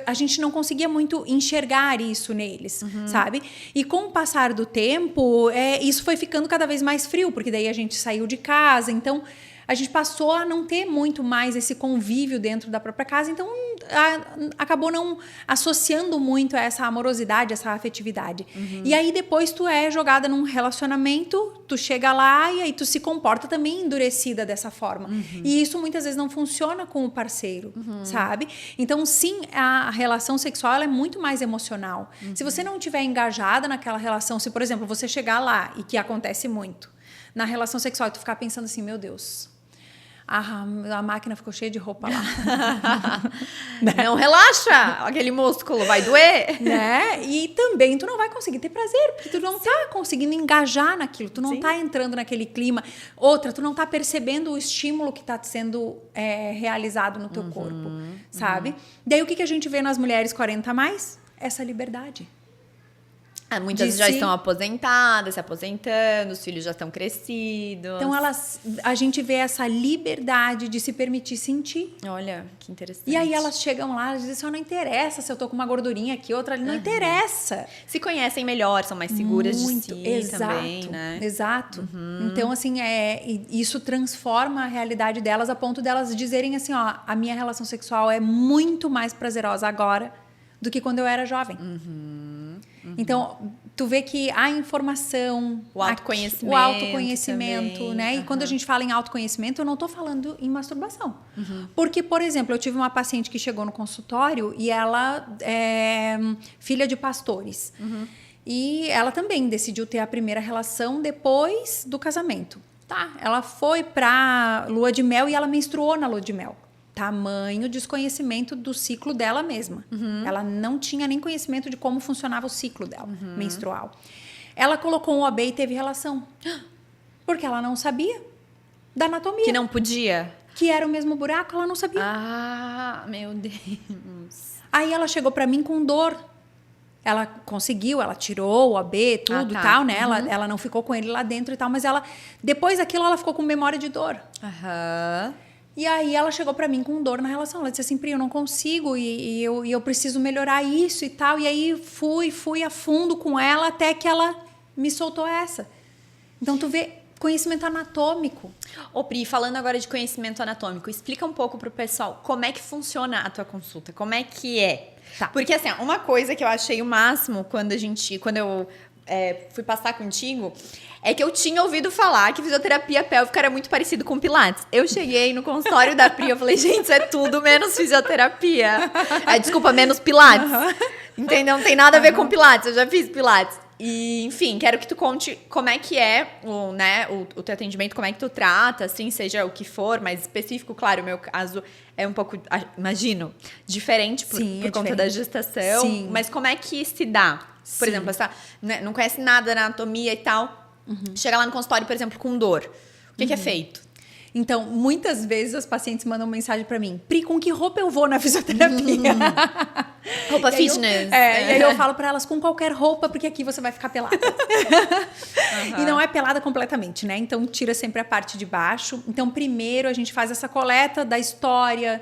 a gente não conseguia muito enxergar isso neles, sabe? E com o passar do tempo, isso foi ficando cada vez mais frio, porque daí a gente saiu de casa, então a gente passou a não ter muito mais esse convívio dentro da própria casa, então acabou não associando muito a essa amorosidade, essa afetividade. E aí depois tu é jogada num relacionamento, tu chega lá e aí tu se comporta também endurecida dessa forma. E isso muitas vezes não funciona com o parceiro, sabe? Então sim, a relação sexual ela é muito mais emocional. Se você não estiver engajada naquela relação, se por exemplo você chegar lá, e que acontece muito, na relação sexual, tu ficar pensando assim, meu Deus, a máquina ficou cheia de roupa lá. Não relaxa, aquele músculo vai doer. Né? E também tu não vai conseguir ter prazer, porque tu não tá conseguindo engajar naquilo, tu não tá entrando naquele clima. Outra, tu não tá percebendo o estímulo que tá sendo realizado no teu corpo, sabe? Daí o que a gente vê nas mulheres 40 a mais? Essa liberdade. Muitas já estão aposentadas, se aposentando, os filhos já estão crescidos. Então, a gente vê essa liberdade de se permitir sentir. Olha, que interessante. E aí elas chegam lá, elas dizem assim, não interessa se eu tô com uma gordurinha aqui, outra ali, não interessa. Se conhecem melhor, são mais seguras de si também, né? Exato. Então, assim, isso transforma a realidade delas a ponto delas dizerem assim, ó, a minha relação sexual é muito mais prazerosa agora do que quando eu era jovem. Então, tu vê que a informação, o autoconhecimento também, né? E quando a gente fala em autoconhecimento, eu não tô falando em masturbação. Porque, por exemplo, eu tive uma paciente que chegou no consultório e ela é filha de pastores. E ela também decidiu ter a primeira relação depois do casamento. Tá, ela foi pra lua de mel e ela menstruou na lua de mel. Tamanho desconhecimento do ciclo dela mesma. Ela não tinha nem conhecimento de como funcionava o ciclo dela, menstrual. Ela colocou um OB e teve relação. Porque ela não sabia da anatomia. Que não podia? Que era o mesmo buraco, ela não sabia. Ah, meu Deus. Aí ela chegou pra mim com dor. Ela conseguiu, ela tirou o OB, tudo e tal, né? Ela não ficou com ele lá dentro e tal, mas depois daquilo ela ficou com memória de dor. E aí ela chegou pra mim com dor na relação. Ela disse assim, Pri, eu não consigo e eu preciso melhorar isso e tal. E aí fui a fundo com ela até que ela me soltou essa. Então tu vê conhecimento anatômico. Ô Pri, falando agora de conhecimento anatômico, explica um pouco pro pessoal como é que funciona a tua consulta, como é que é. Tá. Porque assim, uma coisa que eu achei o máximo quando eu fui passar contigo, é que eu tinha ouvido falar que fisioterapia pélvica era muito parecido com pilates. Eu cheguei no consultório da Pri, eu falei, gente, isso é tudo menos fisioterapia. Desculpa, menos pilates. Entendeu? Não tem nada a ver com pilates, eu já fiz pilates. E, enfim, quero que tu conte como é que é o teu atendimento, como é que tu trata, assim, seja o que for, mais específico. Claro, o meu caso é um pouco, imagino, diferente por conta da gestação. Sim. Mas como é que se dá? Por exemplo, você não conhece nada da anatomia e tal, chega lá no consultório, por exemplo, com dor. O que é feito? Então, muitas vezes as pacientes mandam mensagem pra mim: Pri, com que roupa eu vou na fisioterapia? Roupa fitness. E aí eu falo pra elas: com qualquer roupa, porque aqui você vai ficar pelada. E não é pelada completamente, né? Então, tira sempre a parte de baixo. Então, primeiro a gente faz essa coleta da história.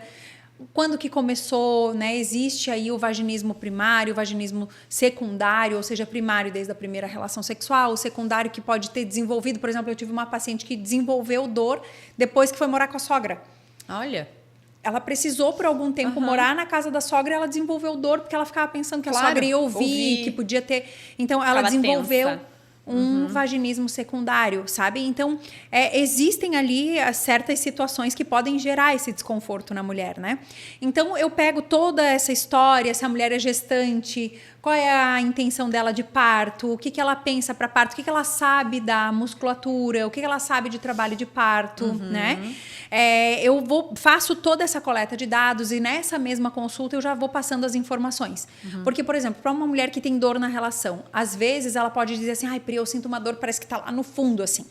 Quando que começou, né? Existe aí o vaginismo primário, o vaginismo secundário, ou seja, primário desde a primeira relação sexual, o secundário que pode ter desenvolvido. Por exemplo, eu tive uma paciente que desenvolveu dor depois que foi morar com a sogra. Olha. Ela precisou por algum tempo morar na casa da sogra e ela desenvolveu dor porque ela ficava pensando que a sogra ia ouvir, que podia ter... Então, ela desenvolveu... tensa. Vaginismo secundário, sabe? Então, existem ali certas situações que podem gerar esse desconforto na mulher, né? Então, eu pego toda essa história, se a mulher é gestante, qual é a intenção dela de parto, o que ela pensa para parto, o que ela sabe da musculatura, o que ela sabe de trabalho de parto, né? Faço toda essa coleta de dados e nessa mesma consulta eu já vou passando as informações. Porque, por exemplo, para uma mulher que tem dor na relação, às vezes ela pode dizer assim: ai, Pri, eu sinto uma dor, parece que tá lá no fundo, assim.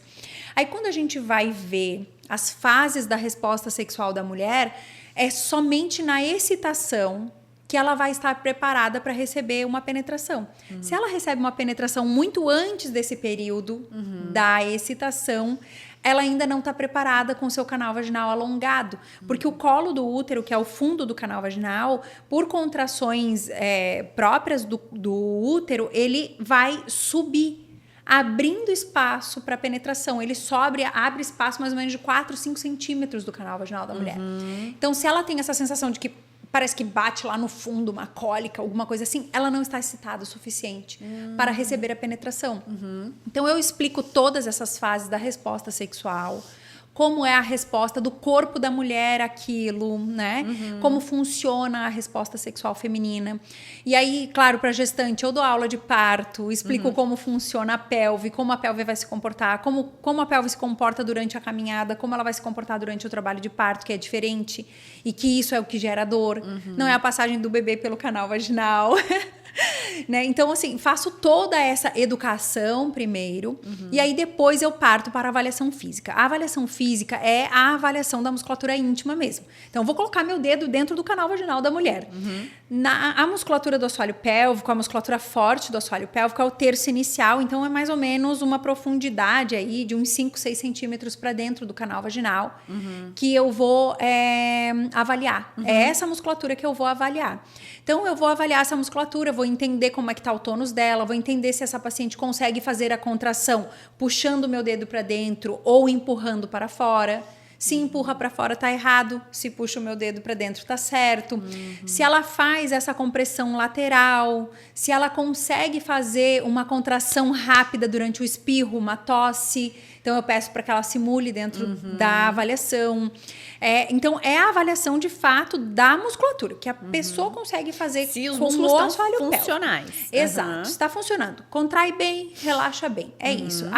Aí, quando a gente vai ver as fases da resposta sexual da mulher, é somente na excitação que ela vai estar preparada para receber uma penetração. Se ela recebe uma penetração muito antes desse período da excitação, ela ainda não está preparada com o seu canal vaginal alongado. Porque o colo do útero, que é o fundo do canal vaginal, por contrações próprias do útero, ele vai subir, abrindo espaço para penetração. Ele abre espaço mais ou menos de 4, 5 centímetros do canal vaginal da mulher. Então, se ela tem essa sensação de que parece que bate lá no fundo, uma cólica, alguma coisa assim, ela não está excitada o suficiente para receber a penetração. Então, eu explico todas essas fases da resposta sexual, como é a resposta do corpo da mulher àquilo, né? Como funciona a resposta sexual feminina. E aí, claro, para gestante, eu dou aula de parto, explico como funciona a pelve, como a pelve vai se comportar, como a pelve se comporta durante a caminhada, como ela vai se comportar durante o trabalho de parto, que é diferente, e que isso é o que gera dor. Não é a passagem do bebê pelo canal vaginal. Né? Então, assim, faço toda essa educação primeiro e aí depois eu parto para a avaliação física. A avaliação física é a avaliação da musculatura íntima mesmo. Então, eu vou colocar meu dedo dentro do canal vaginal da mulher. A musculatura do assoalho pélvico, a musculatura forte do assoalho pélvico é o terço inicial, então é mais ou menos uma profundidade aí de uns 5, 6 centímetros para dentro do canal vaginal que eu vou avaliar. É essa musculatura que eu vou avaliar. Então, eu vou avaliar essa musculatura, vou entender como é que está o tônus dela, vou entender se essa paciente consegue fazer a contração puxando o meu dedo para dentro ou empurrando para fora. Se empurra para fora, tá errado. Se puxa o meu dedo para dentro, tá certo. Se ela faz essa compressão lateral, se ela consegue fazer uma contração rápida durante o espirro, uma tosse, então eu peço para que ela simule dentro da avaliação. Então, é a avaliação de fato da musculatura, que a pessoa consegue fazer se os com músculos o estão assoalho pélvico. Funcionais. Exato, está funcionando. Contrai bem, relaxa bem. É isso.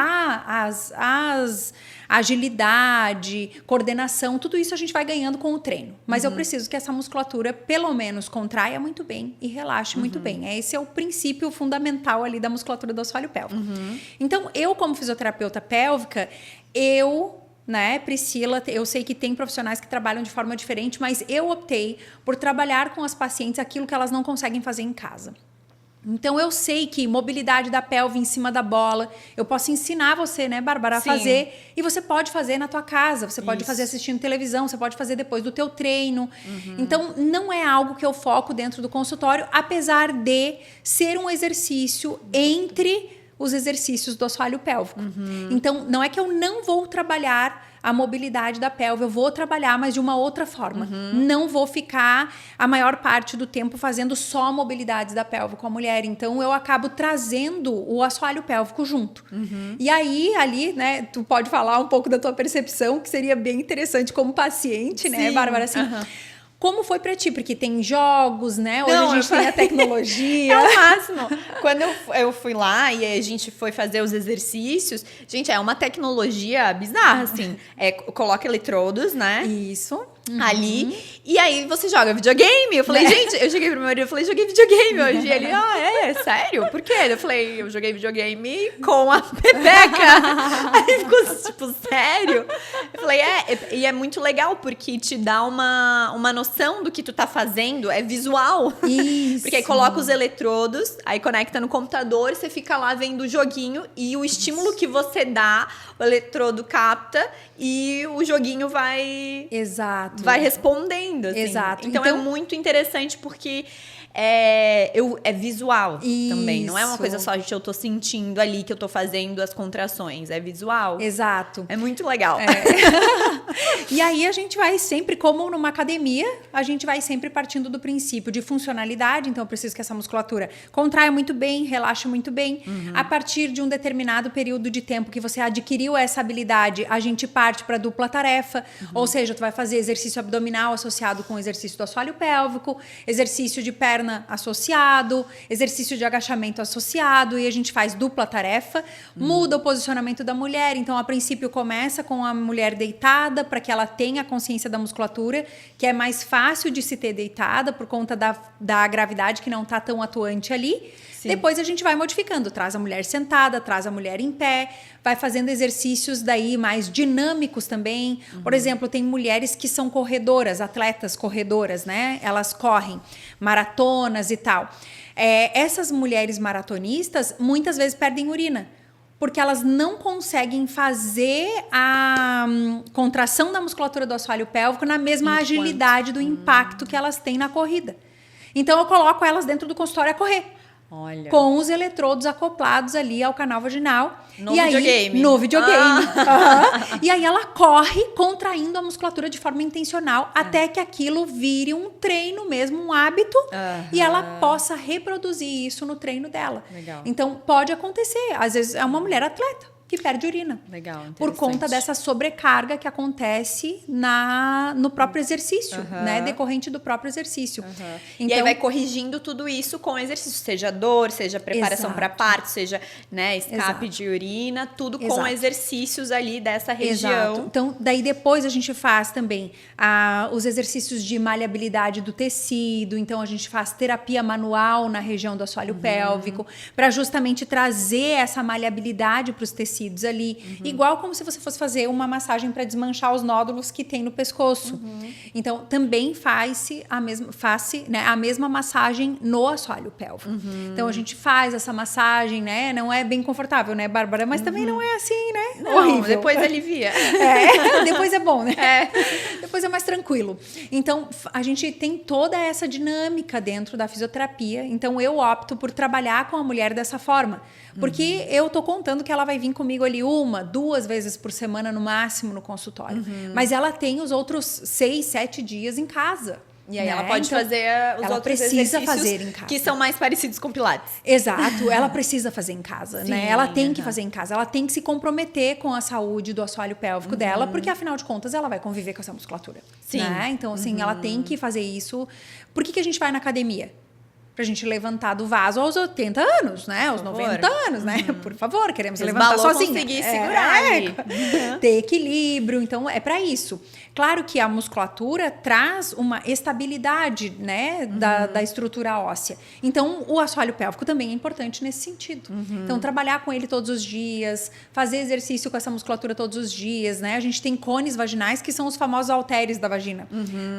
Agilidade, coordenação, tudo isso a gente vai ganhando com o treino. Mas eu preciso que essa musculatura, pelo menos, contraia muito bem e relaxe muito bem. Esse é o princípio fundamental ali da musculatura do assoalho pélvico. Então, eu como fisioterapeuta pélvica, Priscila, eu sei que tem profissionais que trabalham de forma diferente, mas eu optei por trabalhar com as pacientes aquilo que elas não conseguem fazer em casa. Então, eu sei que mobilidade da pelve em cima da bola, eu posso ensinar você, né, Bárbara, a fazer. E você pode fazer na tua casa, você pode fazer assistindo televisão, você pode fazer depois do teu treino. Então, não é algo que eu foco dentro do consultório, apesar de ser um exercício entre os exercícios do assoalho pélvico. Então, não é que eu não vou trabalhar a mobilidade da pelve, eu vou trabalhar, mas de uma outra forma. Não vou ficar a maior parte do tempo fazendo só mobilidades da pelve com a mulher. Então, eu acabo trazendo o assoalho pélvico junto. E aí, ali, né, tu pode falar um pouco da tua percepção, que seria bem interessante como paciente, né, Bárbara? Assim, Como foi pra ti? Porque tem jogos, né? Hoje Não, a gente tem a tecnologia. É o máximo. Quando eu fui lá e a gente foi fazer os exercícios, gente, é uma tecnologia bizarra, assim. Coloca eletrodos, né? Isso. Ali, e aí você joga videogame. Eu falei, gente, eu cheguei pro meu marido e falei, joguei videogame hoje. E ele, sério? Por quê? Eu falei, eu joguei videogame com a Pepeca. Aí ficou tipo, sério? Eu falei, e é muito legal, porque te dá uma noção do que tu tá fazendo, é visual. Isso. Porque aí coloca os eletrodos, aí conecta no computador, e você fica lá vendo o joguinho, e o estímulo que você dá, o eletrodo capta, e o joguinho vai... Exato. Vai respondendo, assim. Exato. Então é muito interessante porque é visual também. Não é uma coisa só de eu tô sentindo ali que eu tô fazendo as contrações. É visual. Exato. É muito legal. E aí a gente vai sempre, como numa academia, a gente vai sempre partindo do princípio de funcionalidade. Então eu preciso que essa musculatura contraia muito bem, relaxe muito bem. A partir de um determinado período de tempo que você adquiriu essa habilidade, a gente parte para dupla tarefa. Ou seja, tu vai fazer exercício abdominal associado com exercício do assoalho pélvico, exercício de perna associado, exercício de agachamento associado, e a gente faz dupla tarefa, muda o posicionamento da mulher. Então, a princípio, começa com a mulher deitada, para que ela tenha consciência da musculatura, que é mais fácil de se ter deitada, por conta da gravidade que não está tão atuante ali. Sim. Depois a gente vai modificando, traz a mulher sentada, traz a mulher em pé, vai fazendo exercícios daí mais dinâmicos também. Por exemplo, tem mulheres que são corredoras, atletas corredoras, né? Elas correm maratonas e tal. Essas mulheres maratonistas muitas vezes perdem urina, porque elas não conseguem fazer a contração da musculatura do assoalho pélvico na mesma agilidade do impacto que elas têm na corrida. Então eu coloco elas dentro do consultório a correr. Olha. Com os eletrodos acoplados ali ao canal vaginal. Videogame. No videogame. E aí ela corre contraindo a musculatura de forma intencional até que aquilo vire um treino mesmo, um hábito, e ela possa reproduzir isso no treino dela. Legal. Então pode acontecer. Às vezes é uma mulher atleta que perde urina. Legal, por conta dessa sobrecarga que acontece no próprio exercício, né? Decorrente do próprio exercício. Então, e aí vai corrigindo tudo isso com exercício, seja dor, seja preparação para parto, seja, né, escape de urina, tudo com exercícios ali dessa região. Exato. Então, daí depois a gente faz também os exercícios de maleabilidade do tecido. Então, a gente faz terapia manual na região do assoalho pélvico, para justamente trazer essa maleabilidade para os tecidos ali, igual como se você fosse fazer uma massagem para desmanchar os nódulos que tem no pescoço. Então, também faz-se a mesma massagem no assoalho pélvico. Então, a gente faz essa massagem, né? Não é bem confortável, né, Bárbara? Mas também não é assim, né? Não, horrível. Depois alivia. Depois é bom, né? Depois é mais tranquilo. Então, a gente tem toda essa dinâmica dentro da fisioterapia. Então, eu opto por trabalhar com a mulher dessa forma. Porque eu tô contando que ela vai vir comigo ali 1, 2 vezes por semana no máximo no consultório. Mas ela tem os outros 6, 7 dias em casa. E aí ela pode fazer os outros exercícios fazer em casa, que são mais parecidos com Pilates. Exato, ela precisa fazer em casa, né? Ela tem que fazer em casa, ela tem que se comprometer com a saúde do assoalho pélvico dela, porque afinal de contas ela vai conviver com essa musculatura. Sim. Né? Então, assim, ela tem que fazer isso. Por que a gente vai na academia? Pra gente levantar do vaso aos 80 anos, né? Aos 90 anos, né? Por favor, queremos levantar sozinha. Conseguir segurar ali. Ter equilíbrio, então é para isso. Claro que a musculatura traz uma estabilidade, né, da estrutura óssea. Então, o assoalho pélvico também é importante nesse sentido. Então, trabalhar com ele todos os dias, fazer exercício com essa musculatura todos os dias, né? A gente tem cones vaginais, que são os famosos halteres da vagina.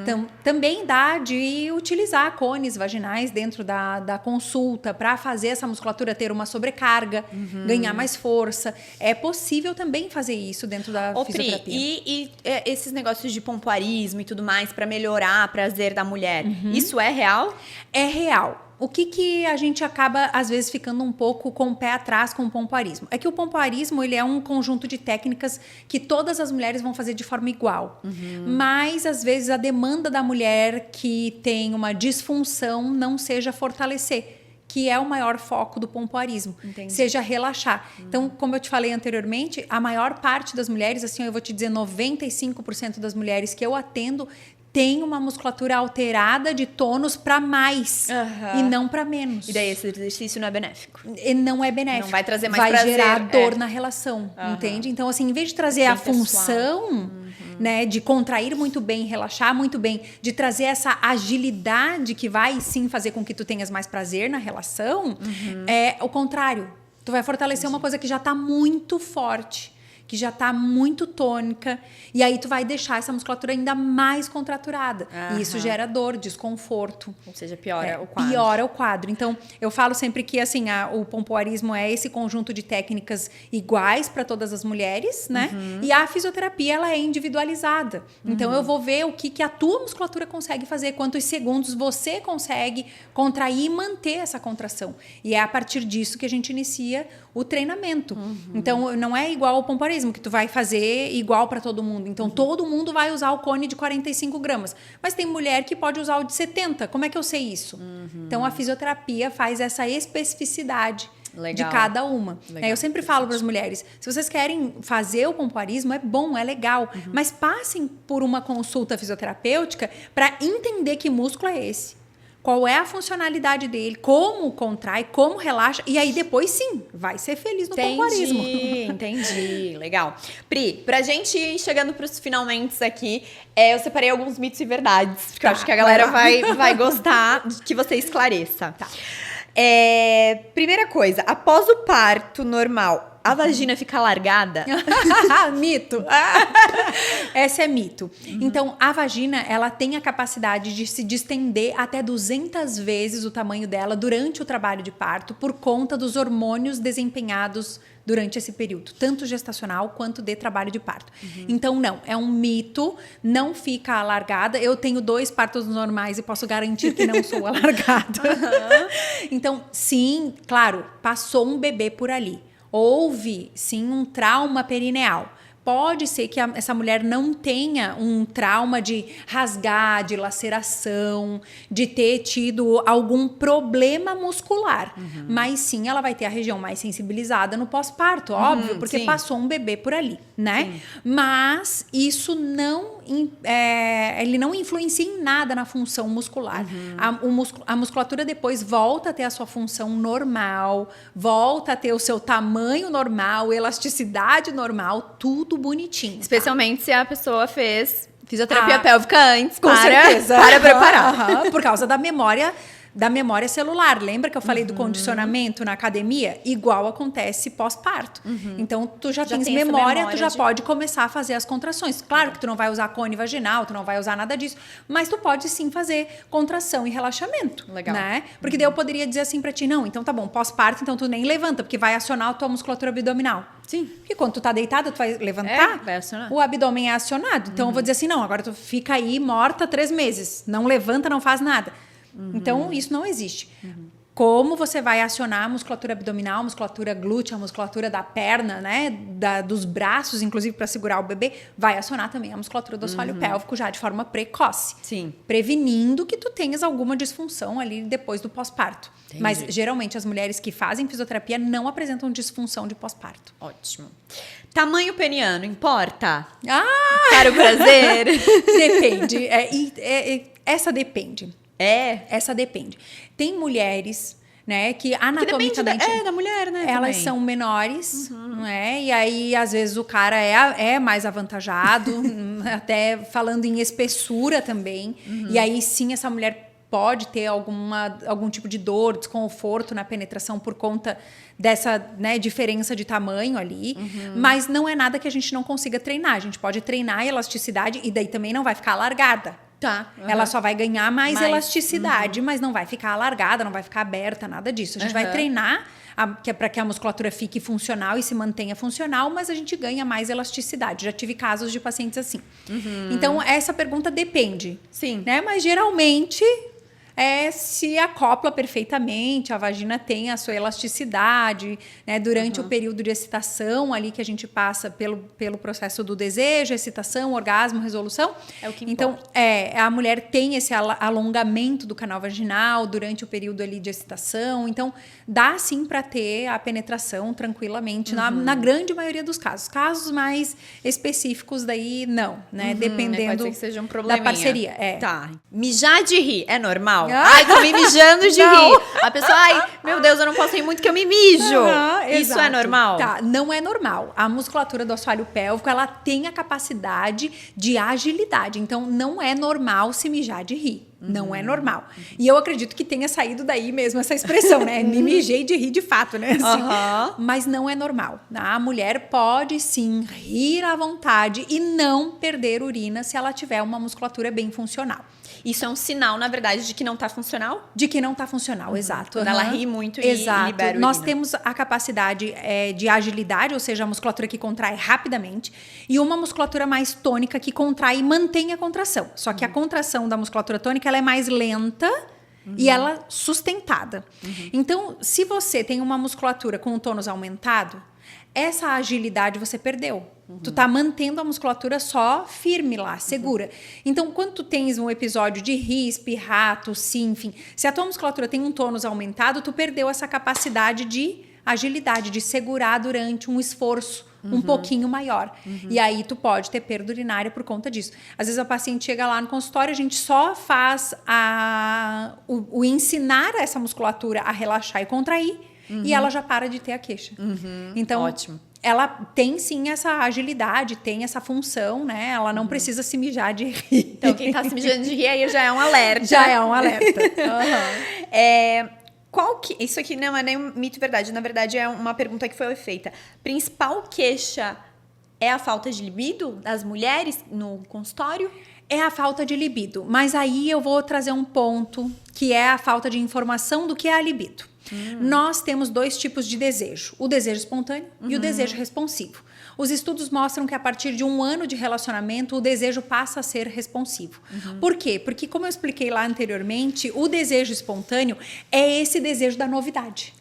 Então, também dá de utilizar cones vaginais dentro da consulta para fazer essa musculatura ter uma sobrecarga, ganhar mais força. É possível também fazer isso dentro da fisioterapia. E esses negócios de pompoarismo e tudo mais para melhorar o prazer da mulher, isso é real? É real. O que a gente acaba, às vezes, ficando um pouco com o pé atrás com o pompoarismo? É que o pompoarismo, ele é um conjunto de técnicas que todas as mulheres vão fazer de forma igual. Mas, às vezes, a demanda da mulher que tem uma disfunção não seja fortalecer, que é o maior foco do pompoarismo. Entendi. Seja relaxar. Então, como eu te falei anteriormente, a maior parte das mulheres, assim, eu vou te dizer, 95% das mulheres que eu atendo tem uma musculatura alterada de tônus para mais e não para menos. E daí esse exercício não é benéfico. E não é benéfico. Não vai trazer mais vai prazer. Vai gerar dor na relação, entende? Então, assim, em vez de trazer a função, né, de contrair muito bem, relaxar muito bem, de trazer essa agilidade que vai sim fazer com que tu tenhas mais prazer na relação, é o contrário. Tu vai fortalecer uma coisa que já tá muito forte, que já tá muito tônica, e aí tu vai deixar essa musculatura ainda mais contraturada. E isso gera dor, desconforto. Ou seja, piora o quadro. Piora o quadro. Então, eu falo sempre que assim, o pompoarismo é esse conjunto de técnicas iguais para todas as mulheres, né? E a fisioterapia, ela é individualizada. Então, eu vou ver o que a tua musculatura consegue fazer, quantos segundos você consegue contrair e manter essa contração. E é a partir disso que a gente inicia o treinamento. Então, não é igual ao pompoarismo, que tu vai fazer igual para todo mundo. Então, todo mundo vai usar o cone de 45 gramas. Mas tem mulher que pode usar o de 70. Como é que eu sei isso? Então, a fisioterapia faz essa especificidade de cada uma. Eu sempre falo para as mulheres, se vocês querem fazer o pompoarismo, é bom, é legal. Mas passem por uma consulta fisioterapêutica para entender que músculo é esse. Qual é a funcionalidade dele, como contrai, como relaxa, e aí depois sim, vai ser feliz no pompoarismo. Entendi, legal. Pri, pra gente ir chegando pros finalmente aqui, eu separei alguns mitos e verdades, porque eu acho que a galera vai gostar de que você esclareça. Tá. Primeira coisa, após o parto normal, a vagina fica alargada? Mito. Esse é mito. Então, a vagina, ela tem a capacidade de se distender até 200 vezes o tamanho dela durante o trabalho de parto, por conta dos hormônios desempenhados durante esse período, tanto gestacional quanto de trabalho de parto. Então, não, é um mito, não fica alargada. Eu tenho 2 partos normais e posso garantir que não sou alargada. Então, sim, claro, passou um bebê por ali. Houve, sim, um trauma perineal. Pode ser que essa mulher não tenha um trauma de rasgar, de laceração, de ter tido algum problema muscular. Mas sim, ela vai ter a região mais sensibilizada no pós-parto, óbvio, porque passou um bebê por ali, né? Mas isso ele não influencia em nada na função muscular. A musculatura depois volta a ter a sua função normal, volta a ter o seu tamanho normal, elasticidade normal, tudo bonitinho. Especialmente se a pessoa fez fisioterapia pélvica antes, com certeza. Para preparar. Por causa da memória celular. Lembra que eu falei do condicionamento na academia? Igual acontece pós-parto. Então, tu já tens memória, tu já pode começar a fazer as contrações. Claro que tu não vai usar cone vaginal, tu não vai usar nada disso, mas tu pode sim fazer contração e relaxamento. Legal. Né? Porque daí eu poderia dizer assim pra ti, não, então tá bom, pós-parto, então tu nem levanta, porque vai acionar a tua musculatura abdominal. Sim. Porque quando tu tá deitada, tu vai levantar, vai acionar. o abdômen é acionado. Então, eu vou dizer assim, não, agora tu fica aí morta 3 meses, não levanta, não faz nada. Então, isso não existe. Como você vai acionar a musculatura abdominal, a musculatura glútea, a musculatura da perna, né? Dos braços, inclusive, para segurar o bebê, vai acionar também a musculatura do assoalho pélvico já de forma precoce. Sim. Prevenindo que tu tenhas alguma disfunção ali depois do pós-parto. Entendi. Mas, geralmente, as mulheres que fazem fisioterapia não apresentam disfunção de pós-parto. Ótimo. Tamanho peniano, importa? Para o prazer? Depende. Essa depende. Essa depende. Tem mulheres, né, que anatomicamente... Que depende da mulher, né? Elas também. são menores, não é? E aí, às vezes, o cara é mais avantajado, até falando em espessura também. E aí, sim, essa mulher pode ter algum tipo de dor, desconforto na penetração por conta dessa, né, diferença de tamanho ali. Mas não é nada que a gente não consiga treinar. A gente pode treinar a elasticidade e daí também não vai ficar alargada. Tá. Ela só vai ganhar mais elasticidade, mas não vai ficar alargada, não vai ficar aberta, nada disso. A gente vai treinar para que a musculatura fique funcional e se mantenha funcional, mas a gente ganha mais elasticidade. Já tive casos de pacientes assim. Então, essa pergunta depende. Sim. Né? Mas, geralmente, se acopla perfeitamente, a vagina tem a sua elasticidade, né? Durante o período de excitação ali que a gente passa pelo processo do desejo, excitação, orgasmo, resolução. É o que então, importa. a mulher tem esse alongamento do canal vaginal durante o período ali de excitação. Então, dá sim para ter a penetração tranquilamente, na grande maioria dos casos. Casos mais específicos daí, não, né? Dependendo pode ser que seja um da probleminha. parceria. Tá. Mijar de rir é normal? Ah. Ai, tô me mijando de rir. A pessoa, ai, meu Deus, eu não posso rir muito que eu me mijo. Isso é Exato. normal? Tá, não é normal. A musculatura do assoalho pélvico, ela tem a capacidade de agilidade. Então, não é normal se mijar de rir. Não é normal. E eu acredito que tenha saído daí mesmo essa expressão, né? Me mijei de rir de fato, né? Assim, mas não é normal. A mulher pode sim rir à vontade e não perder urina se ela tiver uma musculatura bem funcional. Isso é um sinal, na verdade, de que não tá funcional? De que não tá funcional, exato. Quando ela ri muito e Exato. libera urina. Nós temos a capacidade de agilidade, ou seja, a musculatura que contrai rapidamente, e uma musculatura mais tônica que contrai e mantém a contração. Só que a contração da musculatura tônica ela é mais lenta e ela sustentada. Então, se você tem uma musculatura com o tônus aumentado, essa agilidade você perdeu. Tu tá mantendo a musculatura só firme lá, segura. Então, quando tu tens um episódio de rir, espirrar, tossir, enfim, se a tua musculatura tem um tônus aumentado, tu perdeu essa capacidade de agilidade, de segurar durante um esforço um pouquinho maior. E aí tu pode ter perda urinária por conta disso. Às vezes a paciente chega lá no consultório, a gente só faz o ensinar essa musculatura a relaxar e contrair, e ela já para de ter a queixa. Então, ótimo. Ela tem sim essa agilidade, tem essa função, né? Ela não precisa se mijar de rir. Então, quem tá se mijando de rir aí já é um alerta. Já é um alerta. Isso aqui não é nem um mito verdade, na verdade é uma pergunta que foi feita. Principal queixa é a falta de libido das mulheres no consultório? É a falta de libido, mas aí eu vou trazer um ponto que é a falta de informação do que é a libido. Nós temos 2 tipos de desejo, o desejo espontâneo e o desejo responsivo. Os estudos mostram que a partir de 1 ano de relacionamento, o desejo passa a ser responsivo. Por quê? Porque, como eu expliquei lá anteriormente, o desejo espontâneo é esse desejo da novidade.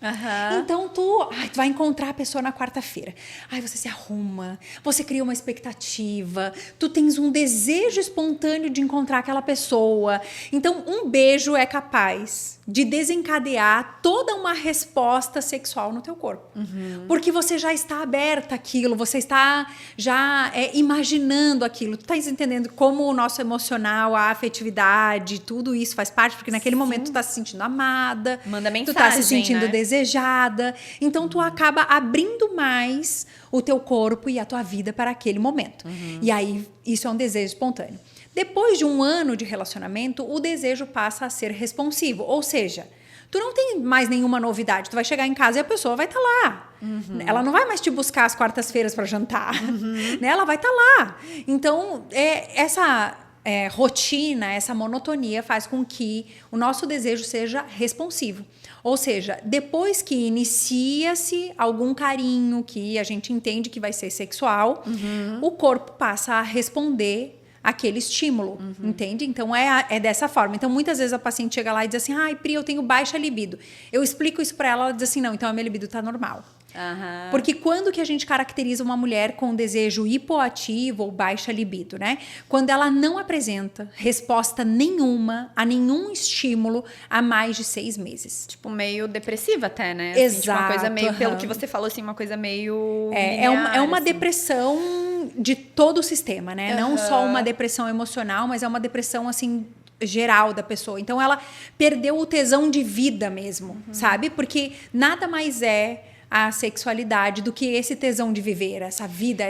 Então, tu vai encontrar a pessoa na quarta-feira. Você se arruma, você cria uma expectativa, tu tens um desejo espontâneo de encontrar aquela pessoa. Então, um beijo é capaz de desencadear toda uma resposta sexual no teu corpo. Porque você já está aberta àquilo, você está já imaginando aquilo. Tu tá entendendo como o nosso emocional, a afetividade, tudo isso faz parte? Porque naquele momento tu tá se sentindo amada, manda mensagem, tu tá se sentindo né? desejada. Então tu acaba abrindo mais o teu corpo e a tua vida para aquele momento. E aí isso é um desejo espontâneo. Depois de 1 ano de relacionamento, o desejo passa a ser responsivo. Ou seja, tu não tem mais nenhuma novidade. Tu vai chegar em casa e a pessoa vai estar lá. Ela não vai mais te buscar às quartas-feiras para jantar. Né? Ela vai estar lá. Então, essa rotina, essa monotonia faz com que o nosso desejo seja responsivo. Ou seja, depois que inicia-se algum carinho que a gente entende que vai ser sexual, o corpo passa a responder aquele estímulo, entende? Então, é dessa forma. Então, muitas vezes a paciente chega lá e diz assim, Pri, eu tenho baixa libido. Eu explico isso para ela, ela diz assim, não, então a minha libido tá normal. Porque quando que a gente caracteriza uma mulher com desejo hipoativo ou baixa libido, né? Quando ela não apresenta resposta nenhuma a nenhum estímulo há mais de 6 meses. Tipo, meio depressiva até, né? Assim, Exato. Tipo, uma coisa meio, pelo que você falou, assim, uma coisa meio É uma assim. depressão de todo o sistema, né? Não só uma depressão emocional, mas é uma depressão, assim, geral da pessoa. Então, ela perdeu o tesão de vida mesmo, sabe? Porque nada mais é a sexualidade do que esse tesão de viver, essa vida,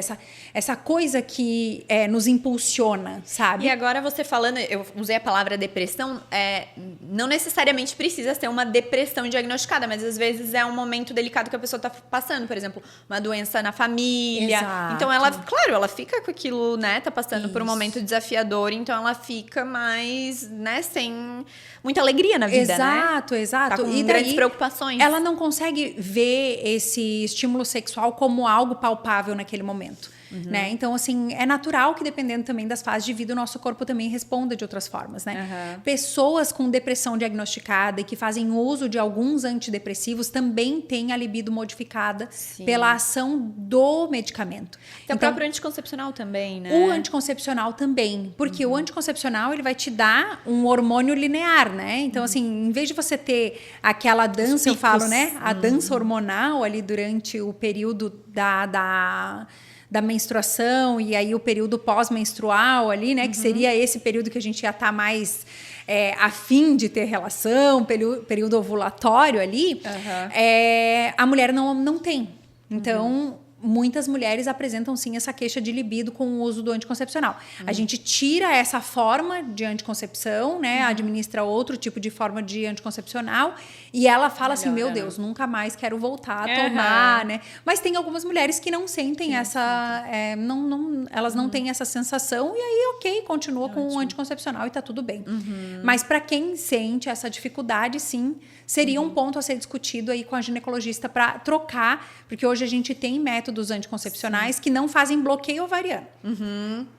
essa coisa que nos impulsiona, sabe? E agora você falando, eu usei a palavra depressão, não necessariamente precisa ser uma depressão diagnosticada, mas às vezes é um momento delicado que a pessoa está passando, por exemplo, uma doença na família. Exato. Então ela fica com aquilo, né? Tá passando por um momento desafiador, então ela fica mais, né, sem muita alegria na vida, exato, né? Exato. Tá com E grandes daí, preocupações. ela não consegue ver esse estímulo sexual como algo palpável naquele momento. né? Então, assim, é natural que dependendo também das fases de vida, o nosso corpo também responda de outras formas, né? Pessoas com depressão diagnosticada e que fazem uso de alguns antidepressivos também têm a libido modificada pela ação do medicamento. Então, o próprio anticoncepcional também, né? O anticoncepcional também, porque o anticoncepcional ele vai te dar um hormônio linear, né? Então, assim, em vez de você ter aquela dança, eu falo, né? A dança hormonal ali durante o período da menstruação e aí o período pós-menstrual ali, né? Que seria esse período que a gente ia estar mais a fim de ter relação, período ovulatório ali, a mulher não tem. Então, muitas mulheres apresentam sim essa queixa de libido com o uso do anticoncepcional. A gente tira essa forma de anticoncepção, né? Administra outro tipo de forma de anticoncepcional e ela fala assim, meu Deus, nunca mais quero voltar a tomar, né? Mas tem algumas mulheres que não sentem elas não têm essa sensação e aí, ok, continua com o anticoncepcional e tá tudo bem. Mas para quem sente essa dificuldade, sim, seria um ponto a ser discutido aí com a ginecologista para trocar, porque hoje a gente tem métodos anticoncepcionais que não fazem bloqueio ovariano.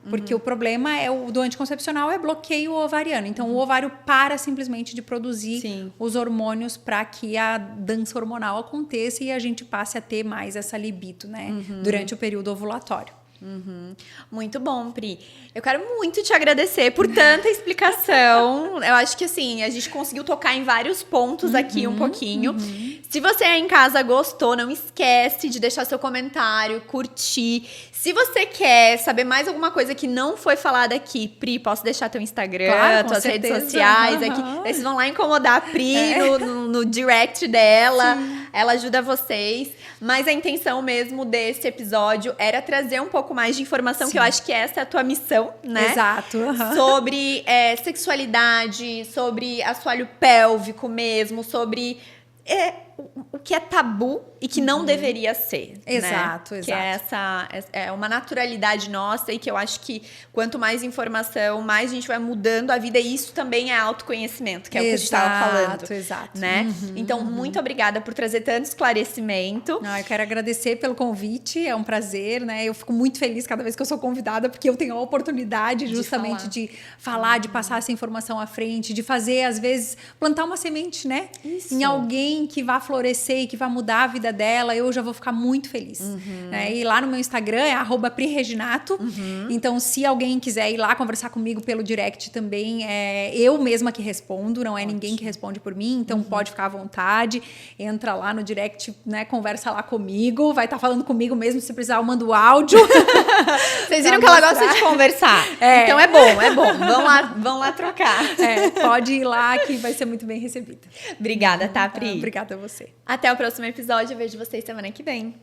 Porque o problema do anticoncepcional é bloqueio ovariano. Então, o ovário para simplesmente de produzir os hormônios para que a dança hormonal aconteça e a gente passe a ter mais essa libido, né? Durante o período ovulatório. Muito bom, Pri. Eu quero muito te agradecer por tanta explicação. Eu acho que assim, a gente conseguiu tocar em vários pontos aqui um pouquinho. Se você aí em casa gostou, não esquece de deixar seu comentário, curtir. Se você quer saber mais alguma coisa que não foi falada aqui, Pri, posso deixar teu Instagram, tuas redes sociais aqui. Aí vocês vão lá incomodar a Pri no direct dela. Ela ajuda vocês. Mas a intenção mesmo desse episódio era trazer um pouco mais de informação, que eu acho que essa é a tua missão, né? Exato. Sobre sexualidade, sobre assoalho pélvico mesmo, sobre o que é tabu e que não deveria ser. Exato, né? exato. Que é uma naturalidade nossa e que eu acho que quanto mais informação, mais a gente vai mudando a vida. E isso também é autoconhecimento, que é o que a gente estava falando. Exato. Né? Então, muito obrigada por trazer tanto esclarecimento. Eu quero agradecer pelo convite, é um prazer, né? Eu fico muito feliz cada vez que eu sou convidada, porque eu tenho a oportunidade justamente de falar, de passar essa informação à frente, de fazer, às vezes, plantar uma semente, né? Isso. Em alguém que vá florescer e que vá mudar a vida dela, eu já vou ficar muito feliz. Né? E lá no meu Instagram é @prireginato. Então, se alguém quiser ir lá conversar comigo pelo direct também, eu mesma que respondo, não é ninguém que responde por mim, então pode ficar à vontade, entra lá no direct, né, conversa lá comigo, vai estar falando comigo mesmo, se precisar eu mando áudio. Vocês viram que ela gosta de conversar. Então é bom. Vão lá trocar. Pode ir lá que vai ser muito bem recebida. Obrigada, tá, Pri? Obrigada a você. Até o próximo episódio. Eu vejo vocês semana que vem.